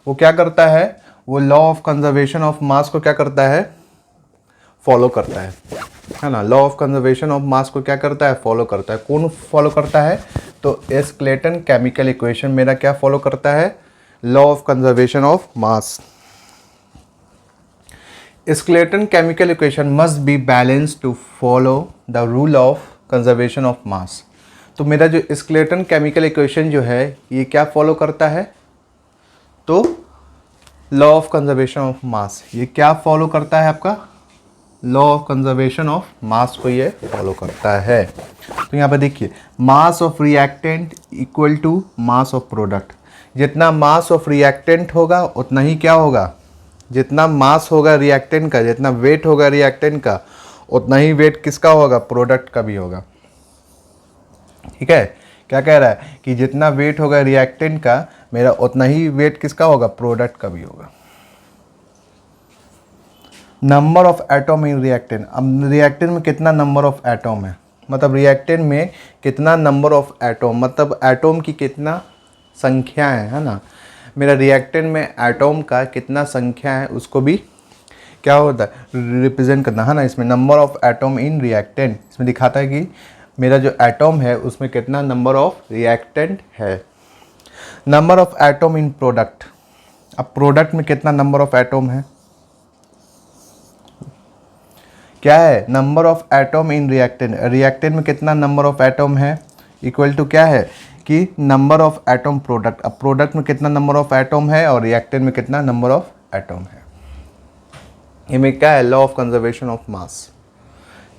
वो क्या करता है, वो law of conservation of mass को क्या करता है, फॉलो करता है ना। Law of conservation of mass को क्या करता है, फॉलो करता है। कौन फॉलो करता है, तो स्केलेटन केमिकल इक्वेशन मेरा क्या फॉलो करता है, law of conservation of mass. Skeleton chemical equation must be balanced to follow the rule of conservation of mass. तो मेरा जो स्केलेटन केमिकल इक्वेशन जो है ये क्या फॉलो करता है, तो law of conservation of mass. ये क्या फॉलो करता है, आपका law of conservation of mass को ये फॉलो करता है। तो यहाँ पे देखिए, mass of reactant equal to mass of product. जितना मास ऑफ रिएक्टेंट होगा उतना ही क्या होगा, जितना मास होगा रिएक्टेंट का, जितना वेट होगा रिएक्टेंट का, उतना ही वेट किसका होगा, प्रोडक्ट का भी होगा, ठीक है। क्या कह रहा है कि जितना वेट होगा रिएक्टेंट का मेरा, उतना ही वेट किसका होगा, प्रोडक्ट का भी होगा। Number of atom in reactant. अब रिएक्टेंट में कितना नंबर ऑफ एटम है, मतलब रिएक्टेंट में कितना नंबर ऑफ एटम, मतलब एटम की कितना संख्या है ना। मेरा रिएक्टेंट में एटम का कितना संख्या है उसको भी क्या होता है, रिप्रेजेंट करना, है ना। इसमें number of atom in reactant इसमें दिखाता है कि मेरा जो एटम है उसमें कितना नंबर ऑफ रिएक्टेंट है। Number of atom in product. अब प्रोडक्ट में कितना नंबर ऑफ एटम है, क्या है number of atom in reactant, reactant में कितना नंबर ऑफ एटम है इक्वल टू क्या है कि नंबर ऑफ एटम प्रोडक्ट। अब प्रोडक्ट में कितना नंबर ऑफ एटम है और रिएक्टेंट में कितना नंबर ऑफ एटम है, ये में क्या है लॉ ऑफ कंजर्वेशन ऑफ मास।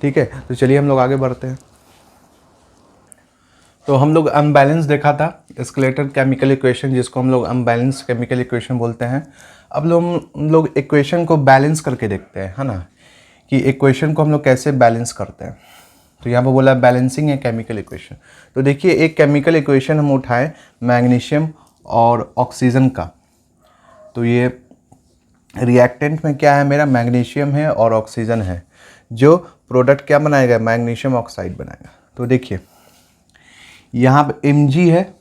ठीक है, तो चलिए हम लोग आगे बढ़ते हैं। तो हम लोग अनबैलेंस देखा था, स्केलेटल केमिकल इक्वेशन जिसको हम लोग अनबैलेंस केमिकल इक्वेशन बोलते हैं। अब हम लोग इक्वेशन को बैलेंस करके देखते हैं, है ना, कि इक्वेशन को हम लोग कैसे बैलेंस करते हैं। तो यहाँ पर बोला बैलेंसिंग है केमिकल इक्वेशन। तो देखिए एक केमिकल इक्वेशन हम उठाएं मैग्नीशियम और ऑक्सीजन का। तो ये रिएक्टेंट में क्या है मेरा मैग्नीशियम है और ऑक्सीजन है, जो प्रोडक्ट क्या बनाएगा मैग्नीशियम ऑक्साइड बनाएगा। तो देखिए यहाँ पे Mg है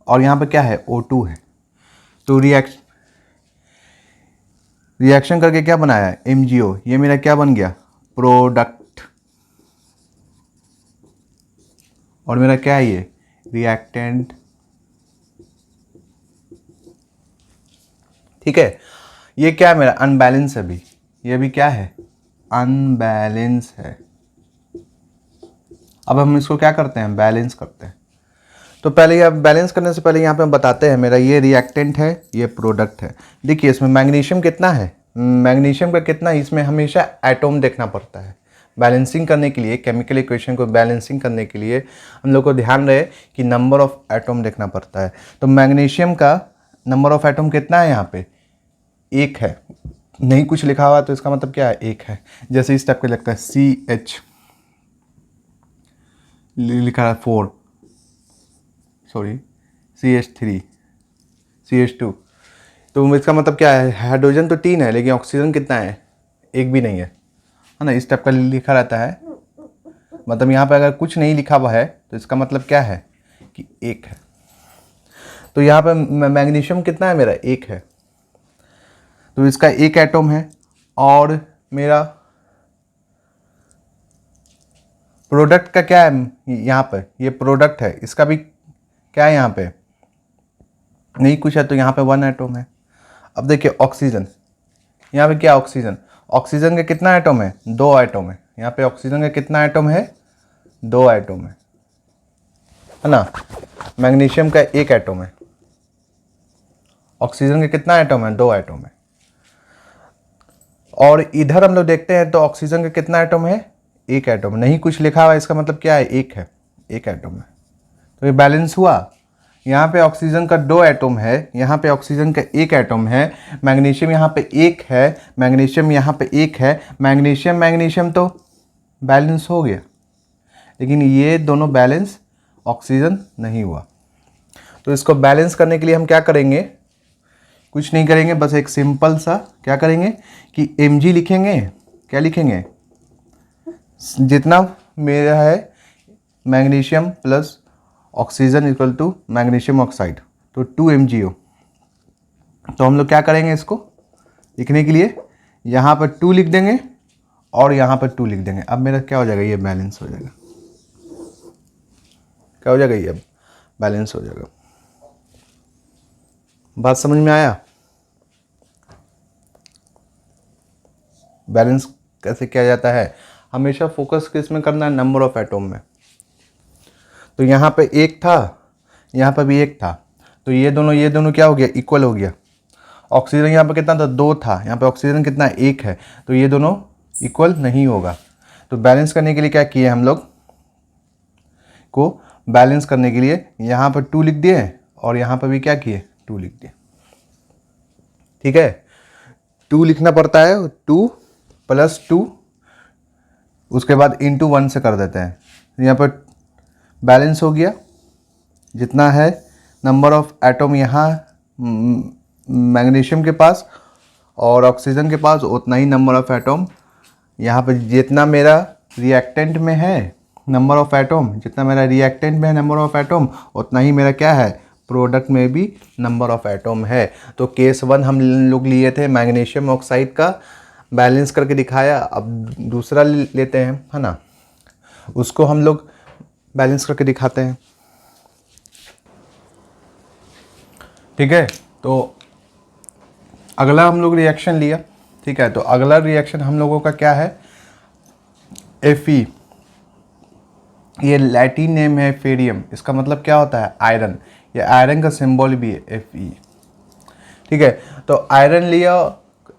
और यहाँ पे क्या है O2 है। तो रिएक्शन करके क्या बनाया है MgO, ये मेरा क्या बन गया प्रोडक्ट, और मेरा क्या है ये रिएक्टेंट। ठीक है, ये क्या है मेरा अनबैलेंस है अभी, ये भी क्या है अनबैलेंस है। अब हम इसको क्या करते हैं बैलेंस करते हैं। तो पहले ये बैलेंस करने से पहले यहाँ पे हम बताते हैं मेरा ये रिएक्टेंट है ये प्रोडक्ट है। देखिए इसमें मैग्नीशियम कितना है, मैग्नीशियम का कितना, इसमें हमेशा एटम देखना पड़ता है बैलेंसिंग करने के लिए। केमिकल इक्वेशन को बैलेंसिंग करने के लिए हम लोग को ध्यान रहे कि नंबर ऑफ एटम देखना पड़ता है। तो मैग्नीशियम का नंबर ऑफ एटम कितना है यहाँ पे एक है, नहीं कुछ लिखा हुआ तो इसका मतलब क्या है एक है। जैसे इस टाइप का लगता है CH लिखा है 4, सॉरी CH3 CH2, तो इसका मतलब क्या है हाइड्रोजन तो 3 है लेकिन ऑक्सीजन कितना है एक भी नहीं है ना, इस टाइप का लिखा रहता है। मतलब यहाँ पे अगर कुछ नहीं लिखा हुआ है तो इसका मतलब क्या है कि एक है। तो यहाँ पे मैग्नीशियम कितना है मेरा एक है, तो इसका एक एटम है। और मेरा प्रोडक्ट का क्या है यहाँ पे ये प्रोडक्ट है, इसका भी क्या है यहाँ पे नहीं कुछ है, तो यहाँ पे 1 एटम है। अब देखिए ऑक्सीजन, यहाँ पे क्या ऑक्सीजन, ऑक्सीजन का कितना एटम है 2 एटम है। यहाँ पे ऑक्सीजन का कितना एटम है 2 एटम है ना। मैग्नीशियम का 1 एटम है, ऑक्सीजन का कितना एटम है 2 एटम है। और इधर हम लोग देखते हैं तो ऑक्सीजन का कितना एटम है 1 एटम, नहीं कुछ लिखा हुआ है, इसका मतलब क्या है एक है, 1 एटम है। तो ये बैलेंस हुआ। यहाँ पे ऑक्सीजन का 2 एटम है, यहाँ पे ऑक्सीजन का 1 एटम है, मैग्नीशियम यहाँ पे 1 है, मैग्नीशियम यहाँ पे 1 है, मैग्नीशियम तो बैलेंस हो गया, लेकिन ये दोनों बैलेंस ऑक्सीजन नहीं हुआ। तो इसको बैलेंस करने के लिए हम क्या करेंगे, कुछ नहीं करेंगे, बस एक सिंपल सा क्या करेंगे कि Mg लिखेंगे, क्या लिखेंगे जितना मेरा है magnesium plus oxygen equal to magnesium oxide, तो 2MgO। तो हम लोग क्या करेंगे इसको लिखने के लिए यहाँ पर 2 लिख देंगे और यहाँ पर 2 लिख देंगे। अब मेरा क्या हो जाएगा ये बैलेंस हो जाएगा, क्या हो जाएगा ये अब बैलेंस हो जाएगा। बात समझ में आया, बैलेंस कैसे किया जाता है। हमेशा फोकस किस में करना है नंबर ऑफ एटम में। तो यहाँ पे 1 था, यहाँ पर भी 1 था, तो ये दोनों क्या हो गया इक्वल हो गया। ऑक्सीजन यहाँ पे कितना था 2 था, यहाँ पे ऑक्सीजन कितना 1 है, तो ये दोनों इक्वल नहीं होगा। तो बैलेंस करने के लिए क्या किए हम लोग को बैलेंस करने के लिए यहाँ पर 2 लिख दिए और यहाँ पर भी क्या किए 2 लिख दिए। ठीक है, 2 लिखना पड़ता है, 2 + 2 उसके बाद इंटू 1 से कर देते हैं। यहाँ पर बैलेंस हो गया, जितना है नंबर ऑफ एटम यहाँ मैग्नीशियम के पास और ऑक्सीजन के पास उतना ही नंबर ऑफ एटम यहाँ पर, जितना मेरा रिएक्टेंट में है नंबर ऑफ एटम, जितना मेरा रिएक्टेंट में है नंबर ऑफ एटम उतना ही मेरा क्या है प्रोडक्ट में भी नंबर ऑफ एटम है। तो केस 1 हम लोग लिए थे मैग्नीशियम ऑक्साइड का, बैलेंस करके दिखाया। अब दूसरा लेते हैं है ना, उसको हम लोग बैलेंस करके दिखाते हैं। ठीक है, तो अगला हम लोग रिएक्शन लिया, ठीक है। तो अगला रिएक्शन हम लोगों का क्या है, Fe। ये लैटिन नेम है फेरियम, इसका मतलब क्या होता है, आयरन। ये आयरन का सिंबल भी है Fe, ठीक है। तो आयरन लिया,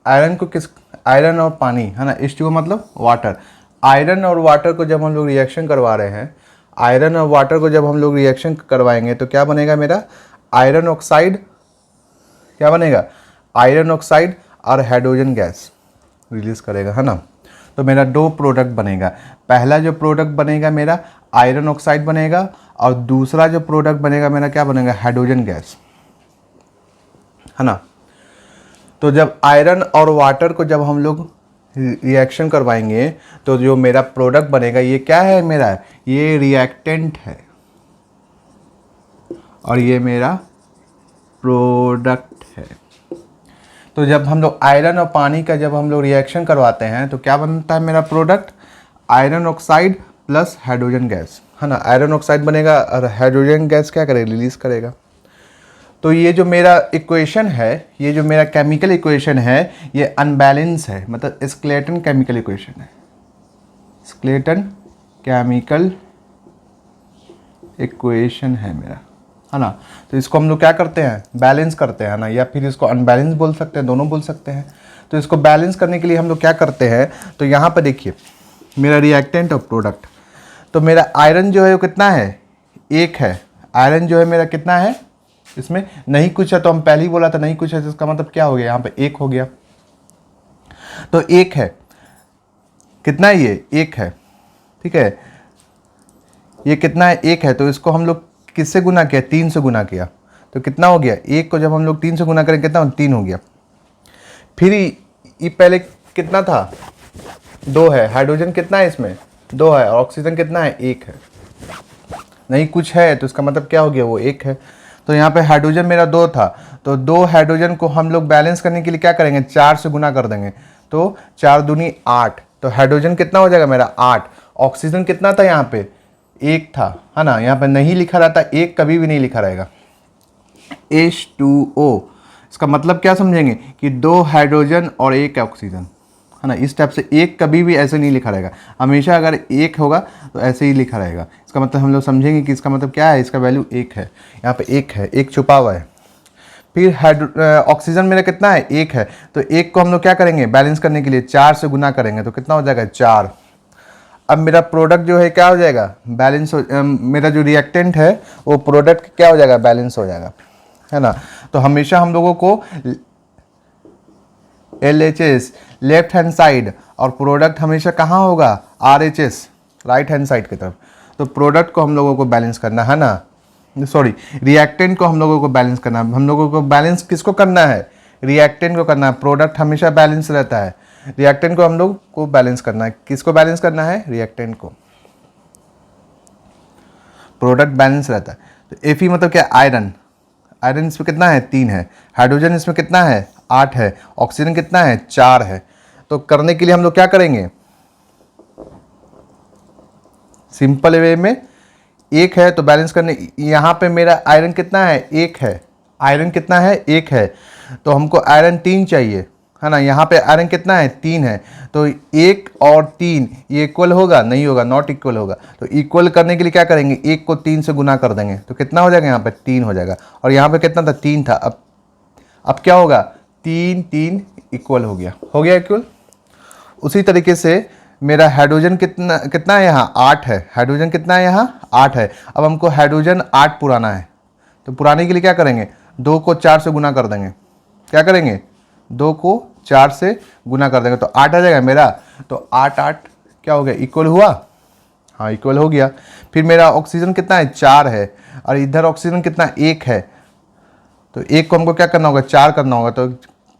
आयरन को किस, आयरन और पानी है ना, H2O मतलब वाटर। आयरन और वाटर को जब हम लोग रिएक्शन करवा रहे हैं, आयरन और वाटर को जब हम लोग रिएक्शन करवाएंगे तो क्या बनेगा मेरा, आयरन ऑक्साइड, क्या बनेगा, आयरन ऑक्साइड और हाइड्रोजन गैस रिलीज करेगा, है ना। तो मेरा दो प्रोडक्ट बनेगा। पहला जो प्रोडक्ट बनेगा मेरा आयरन ऑक्साइड बनेगा, और दूसरा जो प्रोडक्ट बनेगा मेरा क्या बनेगा, हाइड्रोजन गैस, है ना। तो जब आयरन और वाटर को जब हम लोग रिएक्शन करवाएंगे तो जो मेरा प्रोडक्ट बनेगा ये क्या है मेरा, ये रिएक्टेंट है और ये मेरा प्रोडक्ट है। तो जब हम लोग आयरन और पानी का जब हम लोग रिएक्शन करवाते हैं तो क्या बनता है मेरा product, iron oxide plus hydrogen gas, है ना। आयरन ऑक्साइड बनेगा और हाइड्रोजन गैस क्या करेगा, रिलीज करेगा। तो ये जो मेरा इक्वेशन है, ये जो मेरा केमिकल इक्वेशन है, ये अनबैलेंस है, मतलब स्केलेटन केमिकल इक्वेशन है, स्केलेटन केमिकल इक्वेशन है मेरा, है ना। तो इसको हम लोग क्या करते हैं, बैलेंस करते हैं ना, या फिर इसको अनबैलेंस बोल सकते हैं, दोनों बोल सकते हैं। तो इसको बैलेंस करने के लिए हम लोग क्या करते हैं, तो यहाँ पर देखिए मेरा रिएक्टेंट और प्रोडक्ट, तो मेरा आयरन जो है वो कितना है, एक है। आयरन जो है मेरा कितना है, इसमें नहीं कुछ है, तो हम पहले ही बोला था नहीं कुछ है, तो इसका मतलब क्या हो गया, यहाँ पे एक हो गया। तो एक है, कितना है ये, एक है, ठीक है। ये कितना है, एक है। तो इसको हम लोग किससे गुना किया, 3 से गुना किया, तो कितना हो गया, एक को जब हम लोग 3 से गुना करें कितना, 3 हो गया। फिर ये पहले कितना था, 2 है। हाइड्रोजन कितना है इसमें, 2 है। और ऑक्सीजन कितना है, 1 है। नहीं कुछ है तो इसका मतलब क्या हो गया, वो 1 है। तो यहाँ पे हाइड्रोजन मेरा 2 था, तो 2 हाइड्रोजन को हम लोग बैलेंस करने के लिए क्या करेंगे, 4 से गुना कर देंगे, तो 4 दूनी 8। तो हाइड्रोजन कितना हो जाएगा मेरा, 8। ऑक्सीजन कितना था यहाँ पे, 1 था, है ना। यहाँ पे नहीं लिखा रहता, 1 कभी भी नहीं लिखा रहेगा, H2O। इसका मतलब क्या समझेंगे कि 2 हाइड्रोजन और 1 ऑक्सीजन, है ना। इस टाइप से 1 कभी भी ऐसे नहीं लिखा रहेगा, हमेशा अगर 1 होगा तो ऐसे ही लिखा रहेगा। इसका मतलब हम लोग समझेंगे कि इसका मतलब क्या है, इसका वैल्यू 1 है। यहाँ पे 1 है, 1 छुपा हुआ है। फिर ऑक्सीजन मेरा कितना है, 1 है। तो 1 को हम लोग क्या करेंगे, बैलेंस करने के लिए 4 से गुना करेंगे, तो कितना हो जाएगा, 4। अब मेरा प्रोडक्ट जो है क्या हो जाएगा, बैलेंस हो, मेरा जो रिएक्टेंट है वो प्रोडक्ट क्या हो जाएगा, बैलेंस हो जाएगा, है ना। तो हमेशा हम लोगों को LHS लेफ्ट हैंड साइड और प्रोडक्ट हमेशा कहाँ होगा, RHS राइट हैंड साइड की तरफ। तो प्रोडक्ट को हम लोगों को बैलेंस करना है ना, सॉरी रिएक्टेंट को हम लोगों को बैलेंस करना है। हम लोगों को बैलेंस किसको करना है, रिएक्टेंट को करना है। प्रोडक्ट हमेशा बैलेंस रहता है, रिएक्टेंट को हम लोग को बैलेंस करना है। किसको बैलेंस करना है, रिएक्टेंट को। प्रोडक्ट बैलेंस रहता है। तो Fe मतलब क्या, आयरन। आयरन इसमें कितना है, 3 है। हाइड्रोजन इसमें कितना है, 8 है। ऑक्सीजन कितना है, 4 है। तो करने के लिए हम लोग क्या करेंगे, सिंपल वे में 1 है तो बैलेंस करने, यहाँ पे मेरा आयरन कितना है, 1 है। आयरन कितना है, 1 है। तो हमको आयरन 3 चाहिए, है ना। यहाँ पे आयरन कितना है, 3 है। तो 1 और 3 ये इक्वल होगा, नहीं होगा, नॉट इक्वल होगा। तो इक्वल करने के लिए क्या करेंगे, 1 को 3 से गुना कर देंगे, तो कितना हो जाएगा, यहाँ पे 3 हो जाएगा। और यहाँ पे कितना था, 3 था। अब क्या होगा, 3 3 इक्वल हो गया इक्वल। उसी तरीके से मेरा हाइड्रोजन कितना है यहाँ, 8 है। हाइड्रोजन कितना है यहाँ, 8 है। अब हमको हाइड्रोजन 8 पुराना है, तो पुराने के लिए क्या करेंगे, 2 को 4 से गुना कर देंगे। क्या करेंगे, 2 को 4 से गुना कर देंगे, तो 8 आ जाएगा मेरा। तो 8 8 क्या हो गया, इक्वल हुआ, हाँ इक्वल हो गया। फिर मेरा ऑक्सीजन कितना है, 4 है। और इधर ऑक्सीजन कितना, 1 है। तो 1 को हमको क्या करना होगा, 4 करना होगा। तो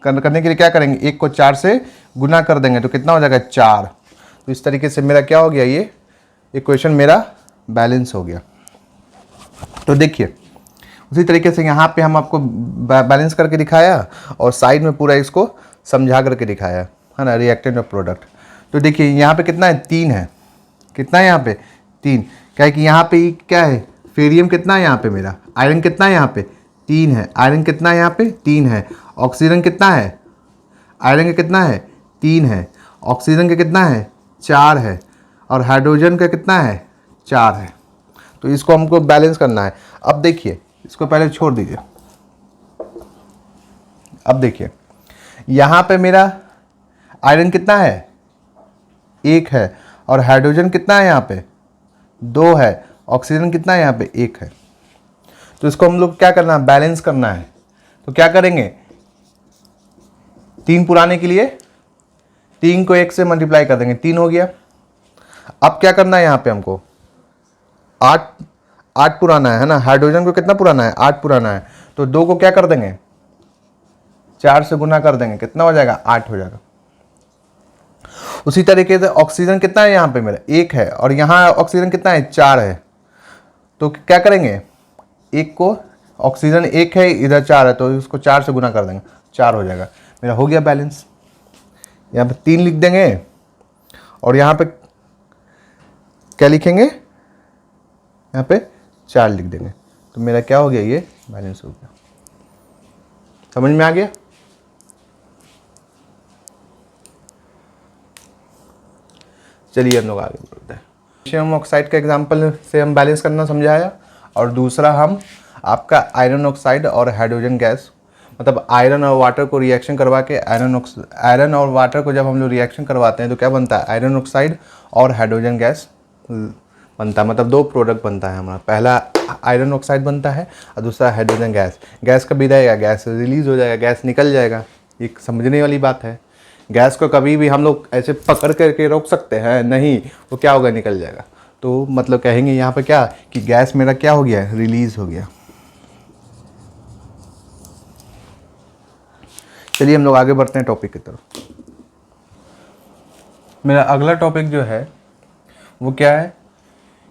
करने के लिए क्या करेंगे, 1 को 4 से गुना कर देंगे, तो कितना हो जाएगा, 4। तो इस तरीके से मेरा क्या हो गया, ये इक्वेशन मेरा बैलेंस हो गया। तो देखिए उसी तरीके से यहाँ पे हम आपको बैलेंस करके दिखाया और साइड में पूरा इसको समझा करके दिखाया, है ना, रिएक्टेंट और प्रोडक्ट। तो देखिए यहाँ पे कितना है, 3 है। कितना है यहाँ पे, 3। क्या है कि यहाँ पे क्या है, फेरियम कितना है यहाँ पे मेरा, आयरन कितना है यहाँ पे, 3 है। आयरन कितना है यहाँ पे, 3 है। ऑक्सीजन कितना है, आयरन का कितना है 3 है, ऑक्सीजन का कितना है 4 है, और हाइड्रोजन का कितना है 4 है। तो इसको हमको बैलेंस करना है। अब देखिए, इसको पहले छोड़ दीजिए। अब देखिए यहाँ पे मेरा आयरन कितना है 1 है, और हाइड्रोजन कितना है यहाँ पे 2 है, ऑक्सीजन कितना है यहाँ पे 1 है। तो इसको हम लोग क्या करना है, बैलेंस करना है। तो क्या करेंगे, 3 पुराने के लिए 3 को 1 से मल्टीप्लाई कर देंगे, 3 हो गया। अब क्या करना है यहाँ पे हमको 8 पुराना है ना, हाइड्रोजन को कितना पुराना है 8 पुराना है, तो 2 को क्या कर देंगे 4 से गुना कर देंगे, कितना हो जाएगा 8 हो जाएगा। उसी तरीके से ऑक्सीजन कितना है यहाँ पे मेरा 1 है, और यहाँ ऑक्सीजन कितना है 4 है। तो क्या करेंगे, एक को ऑक्सीजन 1 है, इधर 4 है, तो इसको 4 से गुना कर देंगे, 4 हो जाएगा। मेरा हो गया बैलेंस। यहाँ पे 3 लिख देंगे, और यहाँ पे क्या लिखेंगे, यहाँ पे 4 लिख देंगे। तो मेरा क्या हो गया, ये बैलेंस हो गया। समझ में आ गया। चलिए हम लोग आगे बढ़ते हैं। कैल्शियम ऑक्साइड का एग्जांपल से हम बैलेंस करना समझाया, और दूसरा हम आपका आयरन ऑक्साइड और हाइड्रोजन गैस, मतलब आयरन और वाटर को रिएक्शन करवा के आयरन और वाटर को जब हम लोग रिएक्शन करवाते हैं तो क्या बनता है, आयरन ऑक्साइड और हाइड्रोजन गैस बनता है। मतलब 2 प्रोडक्ट बनता है हमारा, पहला आयरन ऑक्साइड बनता है और दूसरा हाइड्रोजन गैस। गैस कभी रहेगा, गैस रिलीज हो जाएगा, गैस निकल जाएगा। एक समझने वाली बात है। गैस को कभी भी हम लोग ऐसे पकड़ करके रोक सकते हैं नहीं, वो क्या होगा, निकल जाएगा। तो मतलब कहेंगे यहाँ पे क्या कि गैस मेरा क्या हो गया, रिलीज हो गया। चलिए हम लोग आगे बढ़ते हैं टॉपिक की तरफ। मेरा अगला टॉपिक जो है वो क्या है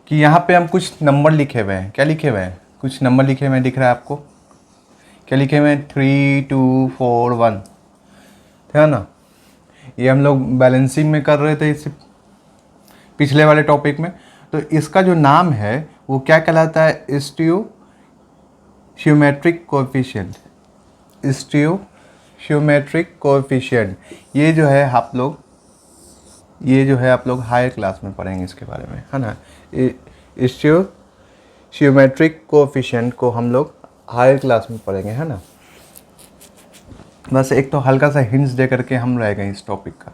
कि यहाँ पे हम कुछ नंबर लिखे हुए हैं। क्या लिखे हुए हैं, कुछ नंबर लिखे हुए हैं, दिख रहा है आपको, क्या लिखे हुए हैं 3 2 4 1, है ना। ये हम लोग बैलेंसिंग में कर रहे थे इससे पिछले वाले टॉपिक में। तो इसका जो नाम है वो क्या कहलाता है, स्टियोशियोमेट्रिक कोएफिशिएंट। स्टियोशियोमेट्रिक कोएफिशिएंट ये जो है आप लोग हायर क्लास में पढ़ेंगे इसके बारे में, है ना। स्टियोशियोमेट्रिक कोएफिशिएंट को हम लोग हायर क्लास में पढ़ेंगे, है ना। बस एक तो हल्का सा हिंट्स दे करके हम रह गए इस टॉपिक का,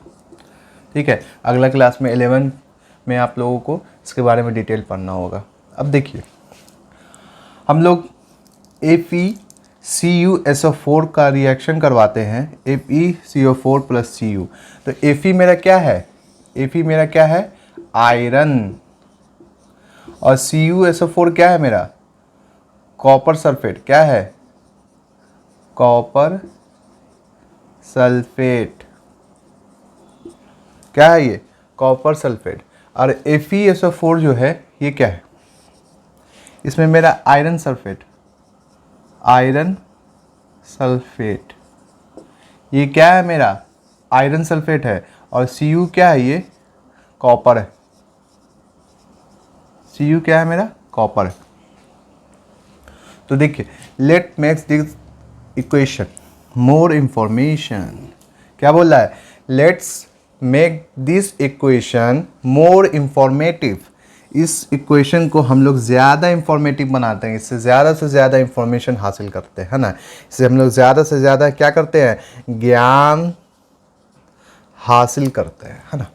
ठीक है। अगला क्लास में 11 में आप लोगों को इसके बारे में डिटेल पढ़ना होगा। अब देखिए हम लोग FeCuSO4 का रिएक्शन करवाते हैं, FeCO4 + Cu। तो Fe मेरा क्या है, आयरन, और CuSO4 क्या है मेरा, कॉपर सल्फेट। क्या है, कॉपर सल्फेट। क्या है ये, कॉपर सल्फेट। और FeSO4 जो है ये क्या है, इसमें मेरा आयरन सल्फेट। ये क्या है मेरा, आयरन सल्फेट है। और Cu क्या है, ये कॉपर है। Cu क्या है मेरा, कॉपर है। तो देखिए, let makes this equation more information. क्या बोल रहा है, let's make this equation more informative. इस इक्वेशन को हम लोग ज़्यादा इंफॉर्मेटिव बनाते हैं, इससे ज़्यादा से ज़्यादा इंफॉर्मेशन हासिल करते हैं, है ना। इससे हम लोग ज़्यादा से ज़्यादा क्या करते हैं, ज्ञान हासिल करते हैं, है ना।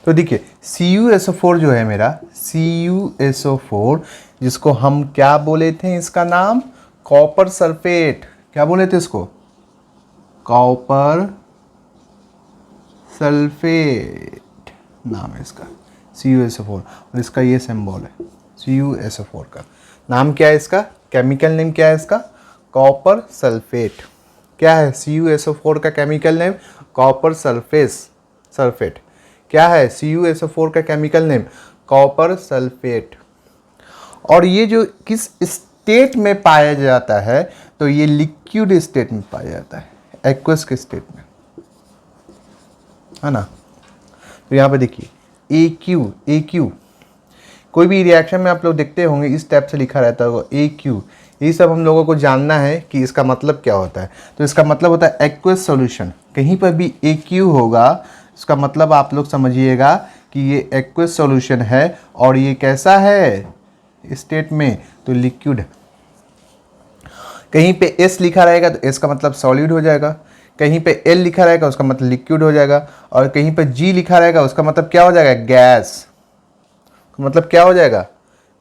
तो देखिए CuSO4 जो है मेरा, CuSO4 जिसको हम क्या बोले थे, इसका नाम कॉपर सल्फेट। क्या बोले थे इसको, कॉपर सल्फेट नाम है इसका, CuSO4। और इसका ये सिंबल है CuSO4 का। नाम क्या है इसका, केमिकल नेम क्या है इसका, कॉपर सल्फेट। क्या है CuSO4 का केमिकल नेम, कॉपर सल्फेट। क्या है CuSO4 का केमिकल नेम, कॉपर सल्फेट। और ये जो किस स्टेट में पाया जाता है, तो ये लिक्विड स्टेट में पाया जाता है, एक्वस के स्टेट में, है ना। तो यहाँ पे देखिए AQ कोई भी रिएक्शन में आप लोग देखते होंगे इस टाइप से लिखा रहता होगा AQ। ये सब हम लोगों को जानना है कि इसका मतलब क्या होता है। तो इसका मतलब होता है एक्वस सॉल्यूशन। कहीं पर भी AQ होगा, इसका मतलब आप लोग समझिएगा कि ये एक्वस सॉल्यूशन है और ये कैसा है स्टेट में, तो लिक्विड। कहीं पे S लिखा रहेगा तो S का मतलब सॉलिड हो जाएगा, कहीं पे L लिखा रहेगा उसका मतलब लिक्विड हो जाएगा, और कहीं पे G लिखा रहेगा उसका मतलब क्या हो जाएगा, गैस। मतलब क्या हो जाएगा,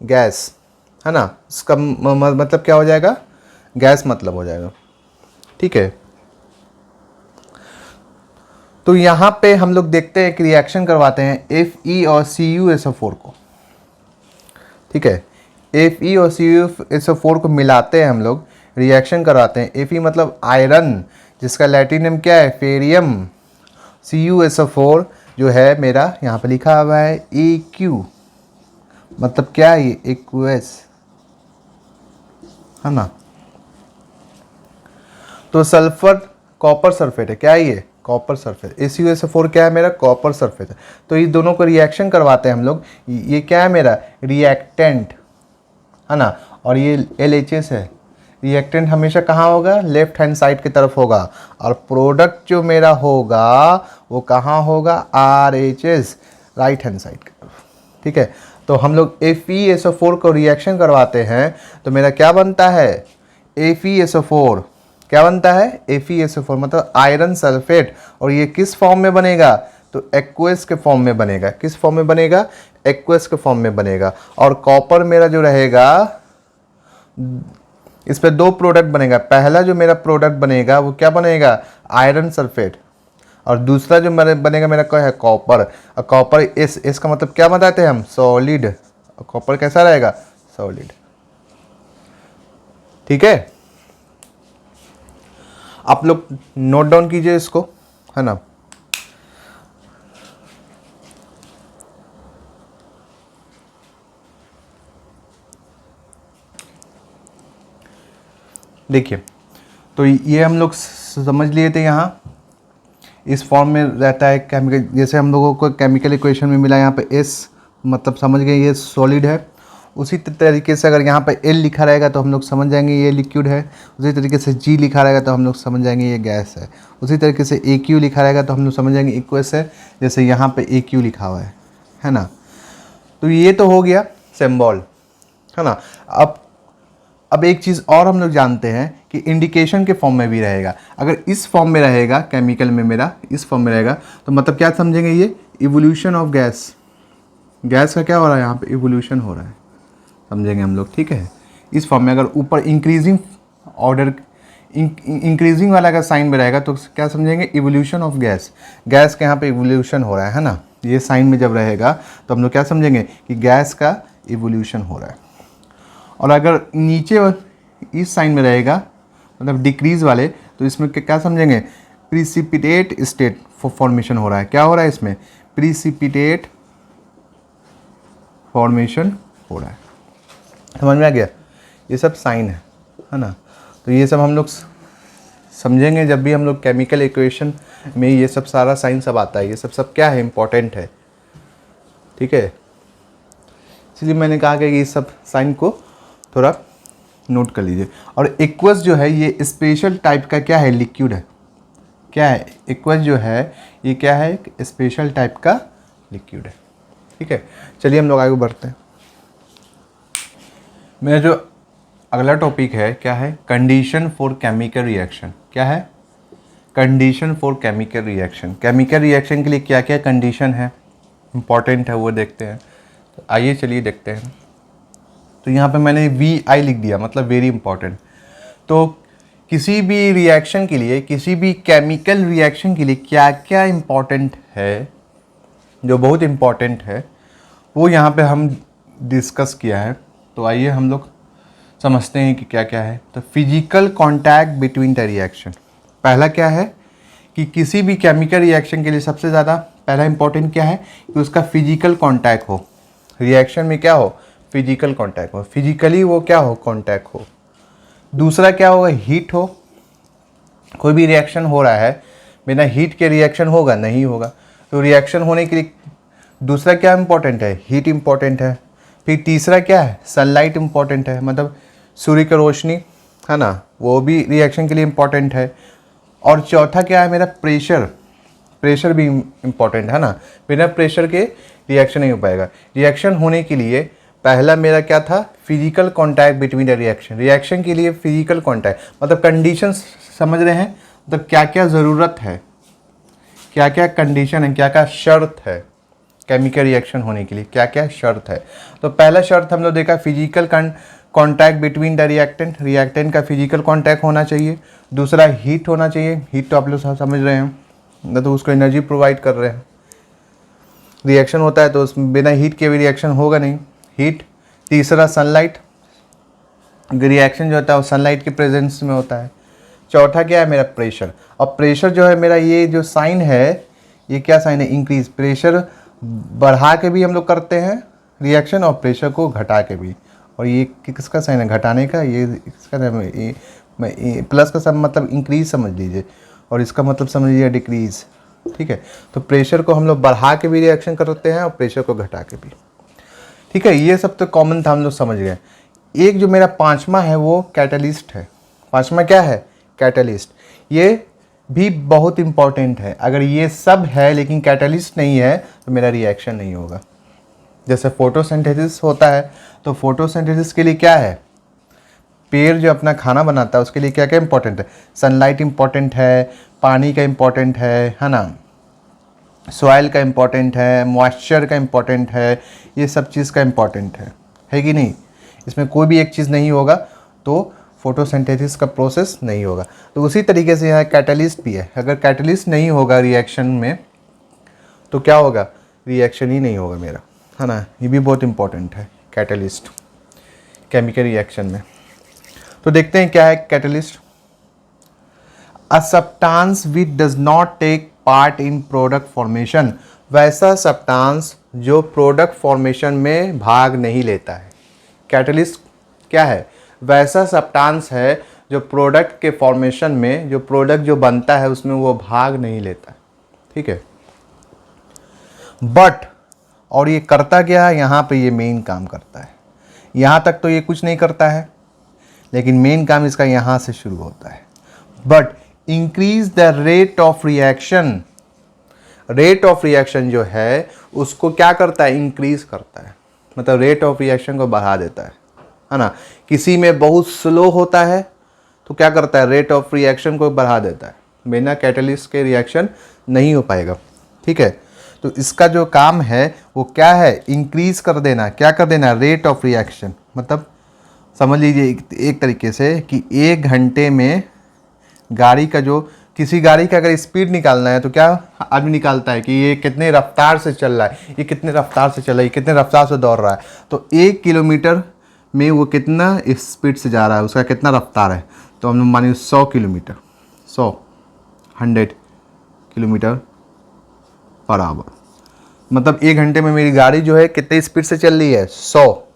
गैस, है ना। इसका मतलब क्या हो जाएगा, गैस मतलब हो जाएगा। ठीक है, तो यहाँ पे हम लोग देखते हैं कि रिएक्शन करवाते हैं Fe और CuSO4 को। ठीक है, Fe और CuSO4 को मिलाते हैं हम लोग, रिएक्शन करवाते हैं। Fe मतलब आयरन, जिसका लैटिन नेम क्या है, फेरियम। CuSO4 जो है मेरा यहाँ पे लिखा हुआ है AQ, मतलब क्या है ये, एक्वस, है ना। तो सल्फर कॉपर सल्फेट है, क्या है ये, कॉपर सल्फेट। ACuSO4 क्या है मेरा, कॉपर सल्फेट है। तो ये दोनों को रिएक्शन करवाते हैं हम लोग। ये क्या है मेरा, रिएक्टेंट, है ना। और ये LHS है। रिएक्टेंट हमेशा कहाँ होगा, लेफ्ट हैंड साइड की तरफ होगा, और प्रोडक्ट जो मेरा होगा वो कहाँ होगा, RHS, राइट हैंड साइड की तरफ। ठीक है, तो हम लोग FeSO4 को रिएक्शन करवाते हैं तो मेरा क्या बनता है, FeSO4 क्या बनता है, FeSO4 मतलब आयरन सल्फेट। और ये किस फॉर्म में बनेगा, तो एक्वस के फॉर्म में बनेगा। किस फॉर्म में बनेगा, एक्वस के फॉर्म में बनेगा। और कॉपर मेरा जो रहेगा, इस पे दो प्रोडक्ट बनेगा। पहला जो मेरा प्रोडक्ट बनेगा वो क्या बनेगा, आयरन सल्फेट, और दूसरा जो बनेगा मेरा क्या है, कॉपर। और कॉपर इस का मतलब क्या बताते हैं हम, सॉलिड। कॉपर कैसा रहेगा, सॉलिड। ठीक है, आप लोग नोट डाउन कीजिए इसको, है ना। देखिए, तो ये हम लोग समझ लिए थे। यहाँ इस फॉर्म में रहता है केमिकल, जैसे हम लोगों को केमिकल इक्वेशन में मिला यहाँ पे S, मतलब समझ गए ये सॉलिड है। उसी तरीके से अगर यहाँ पे L लिखा रहेगा तो हम लोग समझ जाएंगे ये लिक्विड है। उसी तरीके से G लिखा रहेगा तो हम लोग समझ जाएंगे ये गैस है। उसी तरीके से AQ लिखा रहेगा तो हम लोग समझ जाएंगे इक्वस है, जैसे यहाँ पे AQ लिखा हुआ है ना। तो ये तो हो गया सिंबल, है ना। अब एक चीज़ और हम लोग जानते हैं कि इंडिकेशन के फॉर्म में भी रहेगा। अगर इस फॉर्म में रहेगा केमिकल में मेरा, इस फॉर्म में रहेगा तो मतलब क्या समझेंगे, ये इवोल्यूशन ऑफ गैस। गैस का क्या हो रहा है यहाँ पे, इवोल्यूशन हो रहा है, समझेंगे हम लोग। ठीक है, इस फॉर्म में अगर ऊपर इंक्रीजिंग ऑर्डर, इंक्रीजिंग वाला का साइन में रहेगा तो क्या समझेंगे, इवोल्यूशन ऑफ गैस। गैस के यहाँ पे इवोल्यूशन हो रहा है ना। ये साइन में जब रहेगा तो हम लोग क्या समझेंगे कि गैस का इवोल्यूशन हो रहा है। और अगर नीचे इस साइन में रहेगा, मतलब डिक्रीज वाले, तो इसमें क्या समझेंगे, प्रिसिपिटेट स्टेट फॉर्मेशन हो रहा है। क्या हो रहा है इसमें, प्रिसिपिटेट फॉर्मेशन हो रहा है। समझ में आ गया, ये सब साइन है ना। तो ये सब हम लोग समझेंगे जब भी हम लोग केमिकल इक्वेशन में ये सब सारा साइन सब आता है। ये सब क्या है, इम्पॉर्टेंट है। ठीक है, इसलिए मैंने कहा कि ये सब साइन को थोड़ा नोट कर लीजिए। और एक्वस जो है ये स्पेशल टाइप का क्या है, लिक्विड है। क्या है, एक्वस जो है ये क्या है, एक स्पेशल टाइप का लिक्विड है। ठीक है, चलिए हम लोग आगे बढ़ते हैं। मेरा जो अगला टॉपिक है क्या है, कंडीशन फॉर केमिकल रिएक्शन। क्या है, condition for chemical reaction. Chemical reaction के लिए क्या क्या कंडीशन है, इंपॉर्टेंट है, वो देखते हैं। तो आइए चलिए देखते हैं। तो यहाँ पे मैंने VI लिख दिया, मतलब वेरी इंपॉर्टेंट। तो किसी भी रिएक्शन के लिए, किसी भी केमिकल रिएक्शन के लिए क्या क्या इंपॉर्टेंट है, जो बहुत इंपॉर्टेंट है, वो यहाँ पे हम डिस्कस किया है। तो आइए हम लोग समझते हैं कि क्या क्या है। तो physical contact between the reaction. पहला क्या है कि किसी भी केमिकल रिएक्शन के लिए सबसे ज़्यादा पहला इंपॉर्टेंट क्या है कि उसका फिजिकल कांटेक्ट हो। रिएक्शन में क्या हो, फिजिकल कांटेक्ट हो, फिजिकली वो क्या हो, कांटेक्ट हो। दूसरा क्या होगा, हीट हो। कोई भी रिएक्शन हो रहा है, बिना हीट के रिएक्शन होगा, नहीं होगा। तो रिएक्शन होने के लिए दूसरा क्या इंपॉर्टेंट है, हीट इंपॉर्टेंट है। फिर तीसरा क्या है, सनलाइट इंपॉर्टेंट है, मतलब सूर्य की रोशनी, है ना, वो भी रिएक्शन के लिए इंपॉर्टेंट है। और चौथा क्या है मेरा, प्रेशर। प्रेशर भी इम्पॉर्टेंट है ना, बिना प्रेशर के रिएक्शन नहीं हो पाएगा। रिएक्शन होने के लिए पहला मेरा क्या था, physical contact between the reaction. Reaction के लिए फिजिकल कांटेक्ट मतलब कंडीशंस समझ रहे हैं, मतलब क्या क्या ज़रूरत है, क्या क्या कंडीशन है, क्या क्या शर्त है केमिकल रिएक्शन होने के लिए, क्या क्या शर्त है। तो पहला शर्त हम लोग देखा, physical contact between the reactant. Reactant का फिजिकल कांटेक्ट होना चाहिए। दूसरा हीट होना चाहिए। हीट तो आप लोग समझ रहे हैं ना, तो उसको एनर्जी प्रोवाइड कर रहे हैं। रिएक्शन होता है तो बिना हीट के भी रिएक्शन होगा नहीं, हीट। तीसरा सनलाइट, रिएक्शन जो होता है वो सनलाइट के प्रेजेंस में होता है। चौथा क्या है मेरा, प्रेशर। और प्रेशर जो है मेरा, ये जो साइन है ये क्या साइन है, इंक्रीज। प्रेशर बढ़ा के भी हम लोग करते हैं रिएक्शन, और प्रेशर को घटा के भी। और ये किसका साइन है, घटाने का। ये इसका प्लस का सब मतलब इंक्रीज समझ लीजिए, और इसका मतलब समझ लीजिए डिक्रीज। ठीक है, तो प्रेशर को हम लोग बढ़ा के भी रिएक्शन करते हैं और प्रेशर को घटा के भी। ठीक है, ये सब तो कॉमन था, हम लोग समझ गए। एक जो मेरा पांचवा है वो कैटलिस्ट है। पांचवा क्या है, कैटलिस्ट। ये भी बहुत इंपॉर्टेंट है। अगर ये सब है लेकिन कैटलिस्ट नहीं है तो मेरा रिएक्शन नहीं होगा। जैसे फोटोसिंथेसिस होता है, तो फोटोसिंथेसिस के लिए क्या है, पेड़ जो अपना खाना बनाता है उसके लिए क्या क्या इंपॉर्टेंट है, सनलाइट इंपॉर्टेंट है, पानी का इंपॉर्टेंट है ना, सॉइल का इंपॉर्टेंट है, मॉइस्चर का इंपॉर्टेंट है, ये सब चीज़ का इंपॉर्टेंट है कि नहीं। इसमें कोई भी एक चीज़ नहीं होगा तो फोटोसिंथेसिस का प्रोसेस नहीं होगा। तो उसी तरीके से यहाँ कैटलिस्ट भी है। अगर कैटलिस्ट नहीं होगा रिएक्शन में तो क्या होगा, रिएक्शन ही नहीं होगा मेरा, है ना। ये भी बहुत इंपॉर्टेंट है कैटलिस्ट केमिकल रिएक्शन में। तो देखते हैं क्या है catalyst. A substance which does not take part in product formation. वैसा सब्सटेंस जो प्रोडक्ट फॉर्मेशन में भाग नहीं लेता है। कैटलिस्ट क्या है, वैसा सब्सटेंस है जो प्रोडक्ट के फॉर्मेशन में, जो प्रोडक्ट जो बनता है उसमें वो भाग नहीं लेता है। ठीक है, बट और ये करता क्या है, यहाँ पे ये मेन काम करता है। यहाँ तक तो ये कुछ नहीं करता है, लेकिन मेन काम इसका यहाँ से शुरू होता है। But increase the rate of reaction. Rate of reaction जो है उसको क्या करता है, इंक्रीज करता है, मतलब रेट ऑफ रिएक्शन को बढ़ा देता है ना। किसी में बहुत स्लो होता है तो क्या करता है, रेट ऑफ रिएक्शन को बढ़ा देता है। बिना कैटलिस्ट के रिएक्शन नहीं हो पाएगा। ठीक है, तो इसका जो काम है वो क्या है, इंक्रीज कर देना। क्या कर देना, रेट ऑफ रिएक्शन। मतलब समझ लीजिए एक तरीके से कि 1 घंटे में गाड़ी का जो, किसी गाड़ी का अगर स्पीड निकालना है तो क्या आदमी निकालता है कि ये कितने रफ्तार से चल रहा है, ये कितने रफ्तार से चल रहा है, ये कितने रफ्तार से दौड़ रहा है। तो 1 किलोमीटर में वो कितना स्पीड से जा रहा है, उसका कितना रफ्तार है। तो हम मानिए 100 किलोमीटर, 100 किलोमीटर पर आवर। मतलब 1 घंटे में मेरी गाड़ी जो है कितने स्पीड से चल रही है, 100।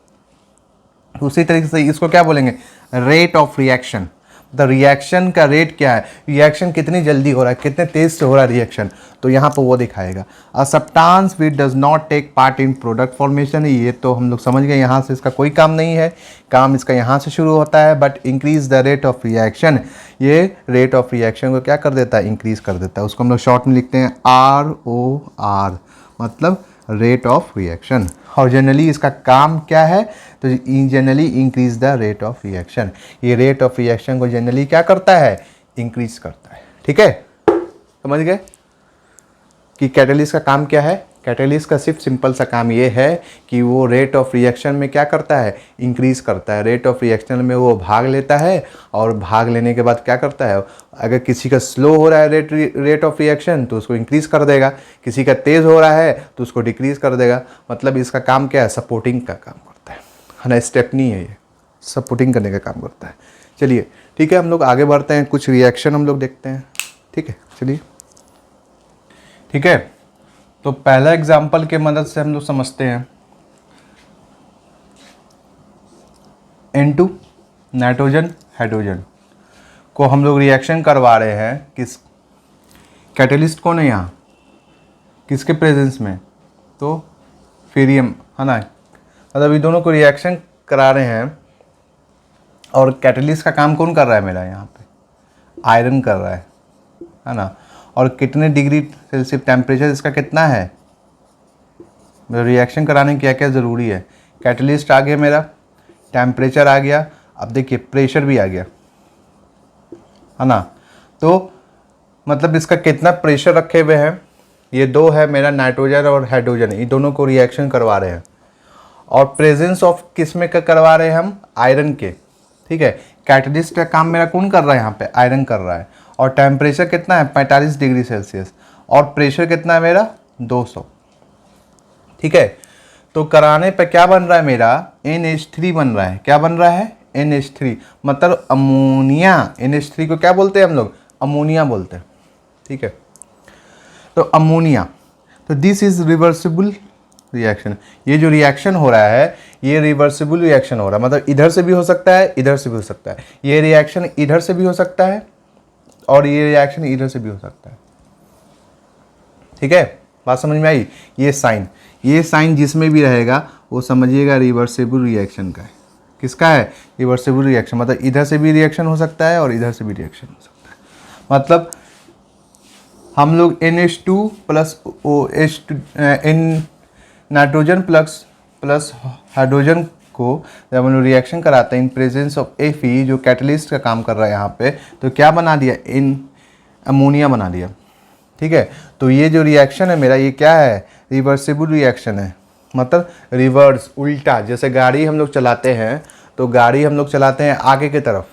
उसी तरीके से इसको क्या बोलेंगे, rate of reaction. The reaction का रेट क्या है, रिएक्शन कितनी जल्दी हो रहा है, कितने तेज से हो रहा है रिएक्शन, तो यहाँ पर वो दिखाएगा। A substance which does not take part in product formation. ये तो हम लोग समझ गए, यहाँ से इसका कोई काम नहीं है, काम इसका यहाँ से शुरू होता है। But increase the rate of reaction, ये रेट ऑफ रिएक्शन को क्या कर देता है, इंक्रीज कर देता है। उसको हम लोग शॉर्ट में लिखते हैं ROR, मतलब रेट ऑफ रिएक्शन। और जनरली इसका काम क्या है, तो generally increase the rate of reaction. ये रेट ऑफ रिएक्शन को जनरली क्या करता है, इंक्रीज करता है। ठीक है, समझ गए कि कैटलिस्ट का काम क्या है। कैटलिस्ट का सिर्फ सिंपल सा काम ये है कि वो रेट ऑफ रिएक्शन में क्या करता है, इंक्रीज करता है। रेट ऑफ रिएक्शन में वो भाग लेता है, और भाग लेने के बाद क्या करता है, अगर किसी का स्लो हो रहा है रेट ऑफ रिएक्शन तो उसको इंक्रीज कर देगा, किसी का तेज़ हो रहा है तो उसको डिक्रीज कर देगा। मतलब इसका काम क्या है, सपोर्टिंग का काम करता है ना, स्टेपनी है ये, सपोर्टिंग करने का काम करता है। चलिए ठीक है, हम लोग आगे बढ़ते हैं, कुछ रिएक्शन हम लोग देखते हैं। ठीक है, चलिए ठीक है। तो पहला एग्जाम्पल के मदद से हम लोग समझते हैं। N2 नाइट्रोजन हाइड्रोजन को हम लोग रिएक्शन करवा रहे हैं, किस कैटलिस्ट कौन है यहाँ, किसके प्रेजेंस में, तो फेरियम, है ना। मतलब ये दोनों को रिएक्शन करा रहे हैं, और कैटलिस्ट का काम कौन कर रहा है मेरा, यहाँ पे आयरन कर रहा है। है ना, और कितने डिग्री सेल्सियस टेम्परेचर इसका कितना है, रिएक्शन कराने क्या क्या ज़रूरी है। कैटलिस्ट आ गया मेरा, टेम्परेचर आ गया, अब देखिए प्रेशर भी आ गया, है ना। तो मतलब इसका कितना प्रेशर रखे हुए हैं, ये दो है मेरा नाइट्रोजन और हाइड्रोजन, ये दोनों को रिएक्शन करवा रहे हैं। और प्रेजेंस ऑफ किस में करवा रहे हैं हम, आयरन के, ठीक है। कैटलिस्ट का काम मेरा कौन कर रहा है, यहाँ पे आयरन कर रहा है। और टेम्परेचर कितना है 45 डिग्री सेल्सियस, और प्रेशर कितना है मेरा 200, ठीक है। तो कराने पे क्या बन रहा है मेरा, NH3 बन रहा है। क्या बन रहा है, NH3, मतलब अमोनिया। NH3 को क्या बोलते हैं हम लोग, अमोनिया बोलते हैं, ठीक है। तो अमोनिया, तो दिस इज रिवर्सिबल रिएक्शन। ये जो रिएक्शन हो रहा है ये रिवर्सिबल रिएक्शन हो रहा है, मतलब इधर से भी हो सकता है, इधर से भी हो सकता है। ये रिएक्शन इधर से भी हो सकता है और ये रिएक्शन इधर से भी हो सकता है, ठीक है। बात समझ में आई। ये साइन जिसमें भी रहेगा वो समझिएगा रिवर्सिबल रिएक्शन का है। किसका है, रिवर्सिबल रिएक्शन, मतलब इधर से भी रिएक्शन हो सकता है और इधर से भी रिएक्शन हो सकता है। मतलब हम लोग NH2 plus OH2 nitrogen plus hydrogen को जब हम लोग रिएक्शन कराते हैं इन प्रेजेंस ऑफ Fe, जो कैटलिस्ट का काम कर रहा है यहाँ पे, तो क्या बना दिया, इन अमोनिया बना दिया, ठीक है। तो ये जो रिएक्शन है मेरा, ये क्या है, रिवर्सिबल रिएक्शन है। मतलब रिवर्स, उल्टा, जैसे गाड़ी हम लोग चलाते हैं तो गाड़ी हम लोग चलाते हैं आगे की तरफ,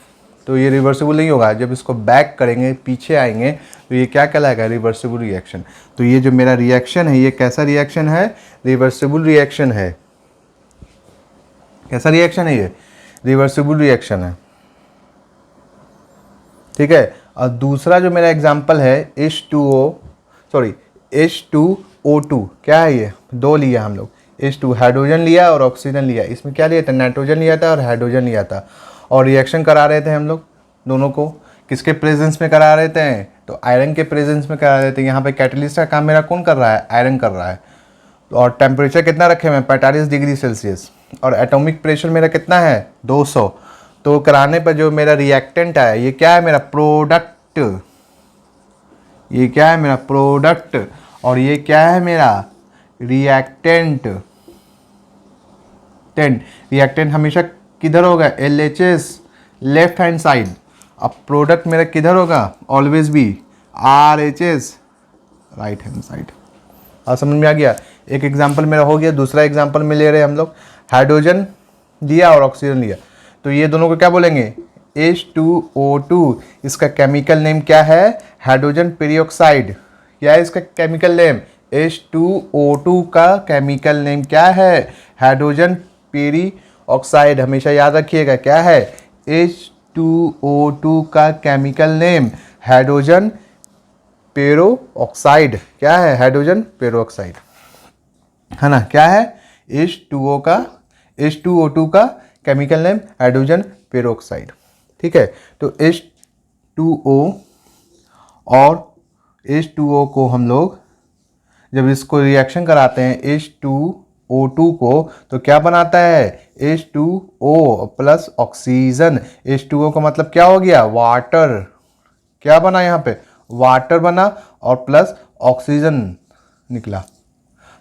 तो ये रिवर्सिबल नहीं होगा। जब इसको बैक करेंगे, पीछे आएंगे, तो ये क्या कहलाएगा, रिवर्सिबल रिएक्शन। तो ये जो मेरा रिएक्शन है ये कैसा रिएक्शन है, रिवर्सिबल रिएक्शन है। कैसा रिएक्शन है ये, रिवर्सिबल रिएक्शन है, ठीक है। और दूसरा जो मेरा एग्जांपल है H2O2, क्या है ये, दो लिया हम लोग, H2 हाइड्रोजन लिया और ऑक्सीजन लिया। इसमें क्या लिया था, नाइट्रोजन लिया था और हाइड्रोजन लिया था, और रिएक्शन करा रहे थे हम लोग दोनों को। किसके प्रेजेंस में करा रहे थे, तो आयरन के प्रेजेंस में करा रहे थे। यहाँ पे कैटलिस्ट का काम मेरा कौन कर रहा है, आयरन कर रहा है। और टेम्परेचर कितना रखे हुए हैं, 45 डिग्री सेल्सियस, और एटॉमिक प्रेशर मेरा कितना है 200। तो कराने पर जो मेरा रिएक्टेंट आया, ये क्या है मेरा प्रोडक्ट, ये क्या है मेरा प्रोडक्ट, और ये क्या है मेरा रिएक्टेंट। रिएक्टेंट हमेशा किधर होगा, LHS लेफ्ट हैंड साइड। अब प्रोडक्ट मेरा किधर होगा, ऑलवेज भी RHS राइट हैंड साइड। अब समझ में आ गया। एक एग्जांपल मेरा हो गया। दूसरा एग्जांपल में ले रहे हैं हम लोग, हाइड्रोजन लिया और ऑक्सीजन लिया, तो ये दोनों को क्या बोलेंगे, H2O2। इसका केमिकल नेम क्या है, हाइड्रोजन पेरिऑक्साइड। क्या है इसका केमिकल नेम, H2O2 का केमिकल नेम क्या है, हाइड्रोजन पेरिऑक्साइड। हमेशा याद रखिएगा क्या है, H2O2 का केमिकल नेम हाइड्रोजन पेरोक्साइड। क्या है, हाइड्रोजन पेरोक्साइड, है ना। क्या है, H2O2 का केमिकल नेम हाइड्रोजन पेरोक्साइड, ठीक है। तो H2O और H2O को हम लोग जब इसको रिएक्शन कराते हैं H2O2 को, तो क्या बनाता है, H2O प्लस ऑक्सीजन। H2O का मतलब क्या हो गया, वाटर। क्या बना यहाँ पे, वाटर बना और प्लस ऑक्सीजन निकला।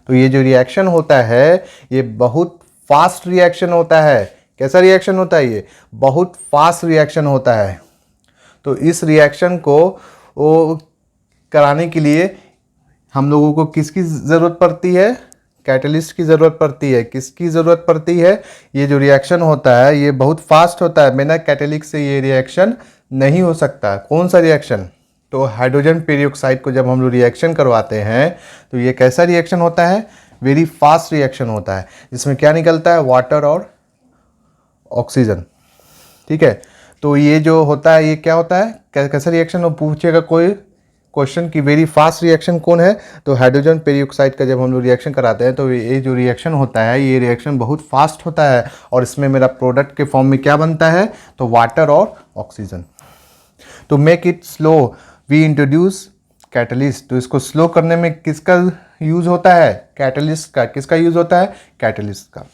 तो ये जो रिएक्शन होता है ये बहुत फास्ट रिएक्शन होता है। कैसा रिएक्शन होता है, ये बहुत फास्ट रिएक्शन होता है। तो इस रिएक्शन को वो कराने के लिए हम लोगों को किसकी ज़रूरत पड़ती है, कैटलिस्ट की ज़रूरत पड़ती है। किसकी ज़रूरत पड़ती है, ये जो रिएक्शन होता है ये बहुत फास्ट होता है, बिना कैटलिस्ट से ये रिएक्शन नहीं हो सकता। कौन सा रिएक्शन, तो हाइड्रोजन पेरिऑक्साइड को जब हम लोग रिएक्शन करवाते हैं तो ये कैसा रिएक्शन होता है, वेरी फास्ट रिएक्शन होता है, जिसमें क्या निकलता है, वाटर और ऑक्सीजन, ठीक है। तो ये जो होता है ये क्या होता है, कैसा रिएक्शन, वो पूछेगा कोई क्वेश्चन की वेरी फास्ट रिएक्शन कौन है, तो हाइड्रोजन पेरिऑक्साइड का जब हम लोग रिएक्शन कराते हैं तो ये जो रिएक्शन होता है ये रिएक्शन बहुत फास्ट होता है, और इसमें मेरा प्रोडक्ट के फॉर्म में क्या बनता है, तो वाटर और ऑक्सीजन। तो make it slow we introduce catalyst. तो इसको स्लो करने में किसका यूज होता है, कैटलिस्ट का। किसका यूज होता है, कैटलिस्ट का।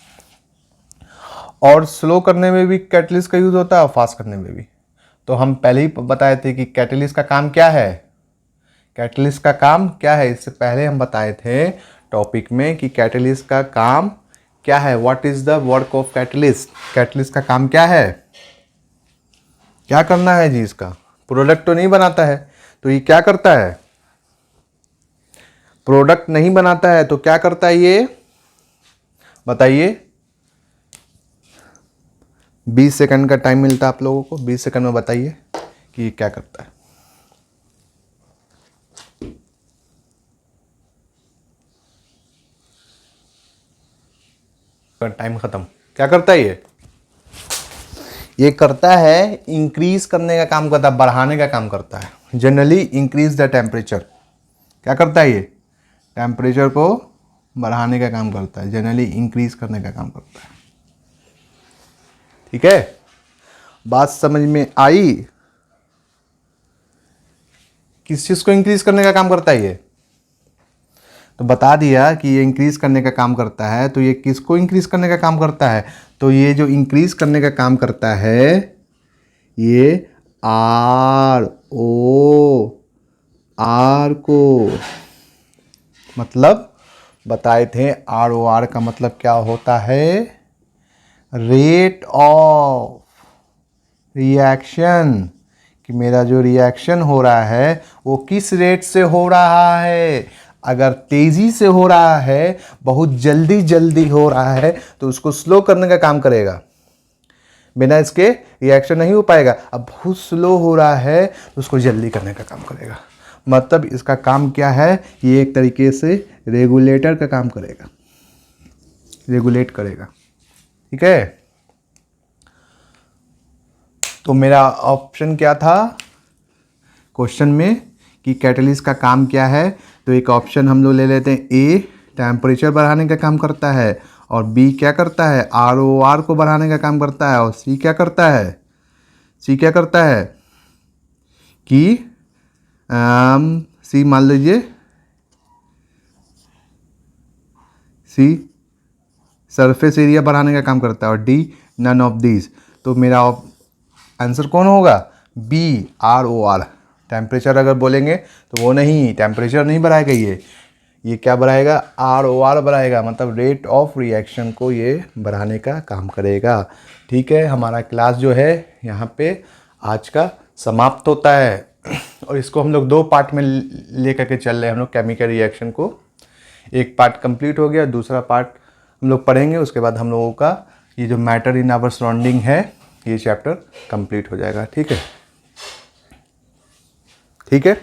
और स्लो करने में भी कैटलिस्ट का यूज होता है और फास्ट करने में भी। तो हम पहले ही बताए थे कि कैटलिस्ट का काम क्या है, कैटलिस्ट का काम क्या है, इससे पहले हम बताए थे टॉपिक में कि कैटलिस्ट का काम क्या है, what is the work of catalyst. Catalyst का काम क्या है, क्या करना है जी इसका। प्रोडक्ट तो नहीं बनाता है, तो ये क्या करता है, प्रोडक्ट नहीं बनाता है तो क्या करता है ये बताइए। 20 सेकंड का टाइम मिलता है आप लोगों को, 20 सेकंड में बताइए कि ये क्या करता है। टाइम खत्म। क्या करता है ये करता है इंक्रीज करने का काम करता है, बढ़ाने का काम करता है। Generally increase the temperature. क्या करता है ये, टेम्परेचर को बढ़ाने का काम करता है, जनरली इंक्रीज करने का काम करता है। ठीक है, बात समझ में आई। किस चीज को इंक्रीज करने का काम करता है ये, तो बता दिया कि ये इंक्रीज करने का काम करता है। तो ये किसको इंक्रीज करने का काम करता है, तो ये जो इंक्रीज करने का काम करता है ये आर को, मतलब बताए थे ROR का मतलब क्या होता है, रेट ऑफ रिएक्शन, कि मेरा जो रिएक्शन हो रहा है वो किस रेट से हो रहा है। अगर तेजी से हो रहा है, बहुत जल्दी जल्दी हो रहा है, तो उसको स्लो करने का काम करेगा, बिना इसके रिएक्शन नहीं हो पाएगा। अब बहुत स्लो हो रहा है तो उसको जल्दी करने का काम करेगा। मतलब इसका काम क्या है, ये एक तरीके से रेगुलेटर का काम करेगा, रेगुलेट करेगा। ठीक है, तो मेरा ऑप्शन क्या था क्वेश्चन में कि कैटलिस्ट का काम क्या है, तो एक ऑप्शन हम लोग ले लेते हैं, ए टेम्परेचर बढ़ाने का काम करता है, और बी क्या करता है, ROR को बढ़ाने का काम करता है, और सी क्या करता है, सी क्या करता है कि सी मान लीजिए, सी सरफेस एरिया बढ़ाने का काम करता है, और डी नन ऑफ दीज। तो मेरा आंसर कौन होगा, बी ROR। टेम्परेचर अगर बोलेंगे तो वो नहीं, टेम्परेचर नहीं बढ़ाएगा, ये क्या बढ़ाएगा, ROR बढ़ाएगा, मतलब रेट ऑफ रिएक्शन को ये बढ़ाने का काम करेगा। ठीक है, हमारा क्लास जो है यहाँ पे आज का समाप्त होता है, और इसको हम लोग 2 पार्ट में ले करके चल रहे हैं हम लोग केमिकल रिएक्शन को। एक पार्ट कंप्लीट हो गया, दूसरा पार्ट हम लोग पढ़ेंगे, उसके बाद हम लोगों का ये जो मैटर इन आवर सराउंडिंग है ये चैप्टर कंप्लीट हो जाएगा। ठीक है, ठीक है,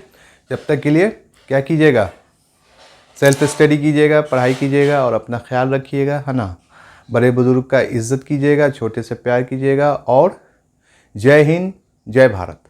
जब तक के लिए क्या कीजिएगा, सेल्फ स्टडी कीजिएगा, पढ़ाई कीजिएगा और अपना ख्याल रखिएगा, है ना। बड़े बुजुर्ग का इज्जत कीजिएगा, छोटे से प्यार कीजिएगा, और जय हिंद, जय भारत।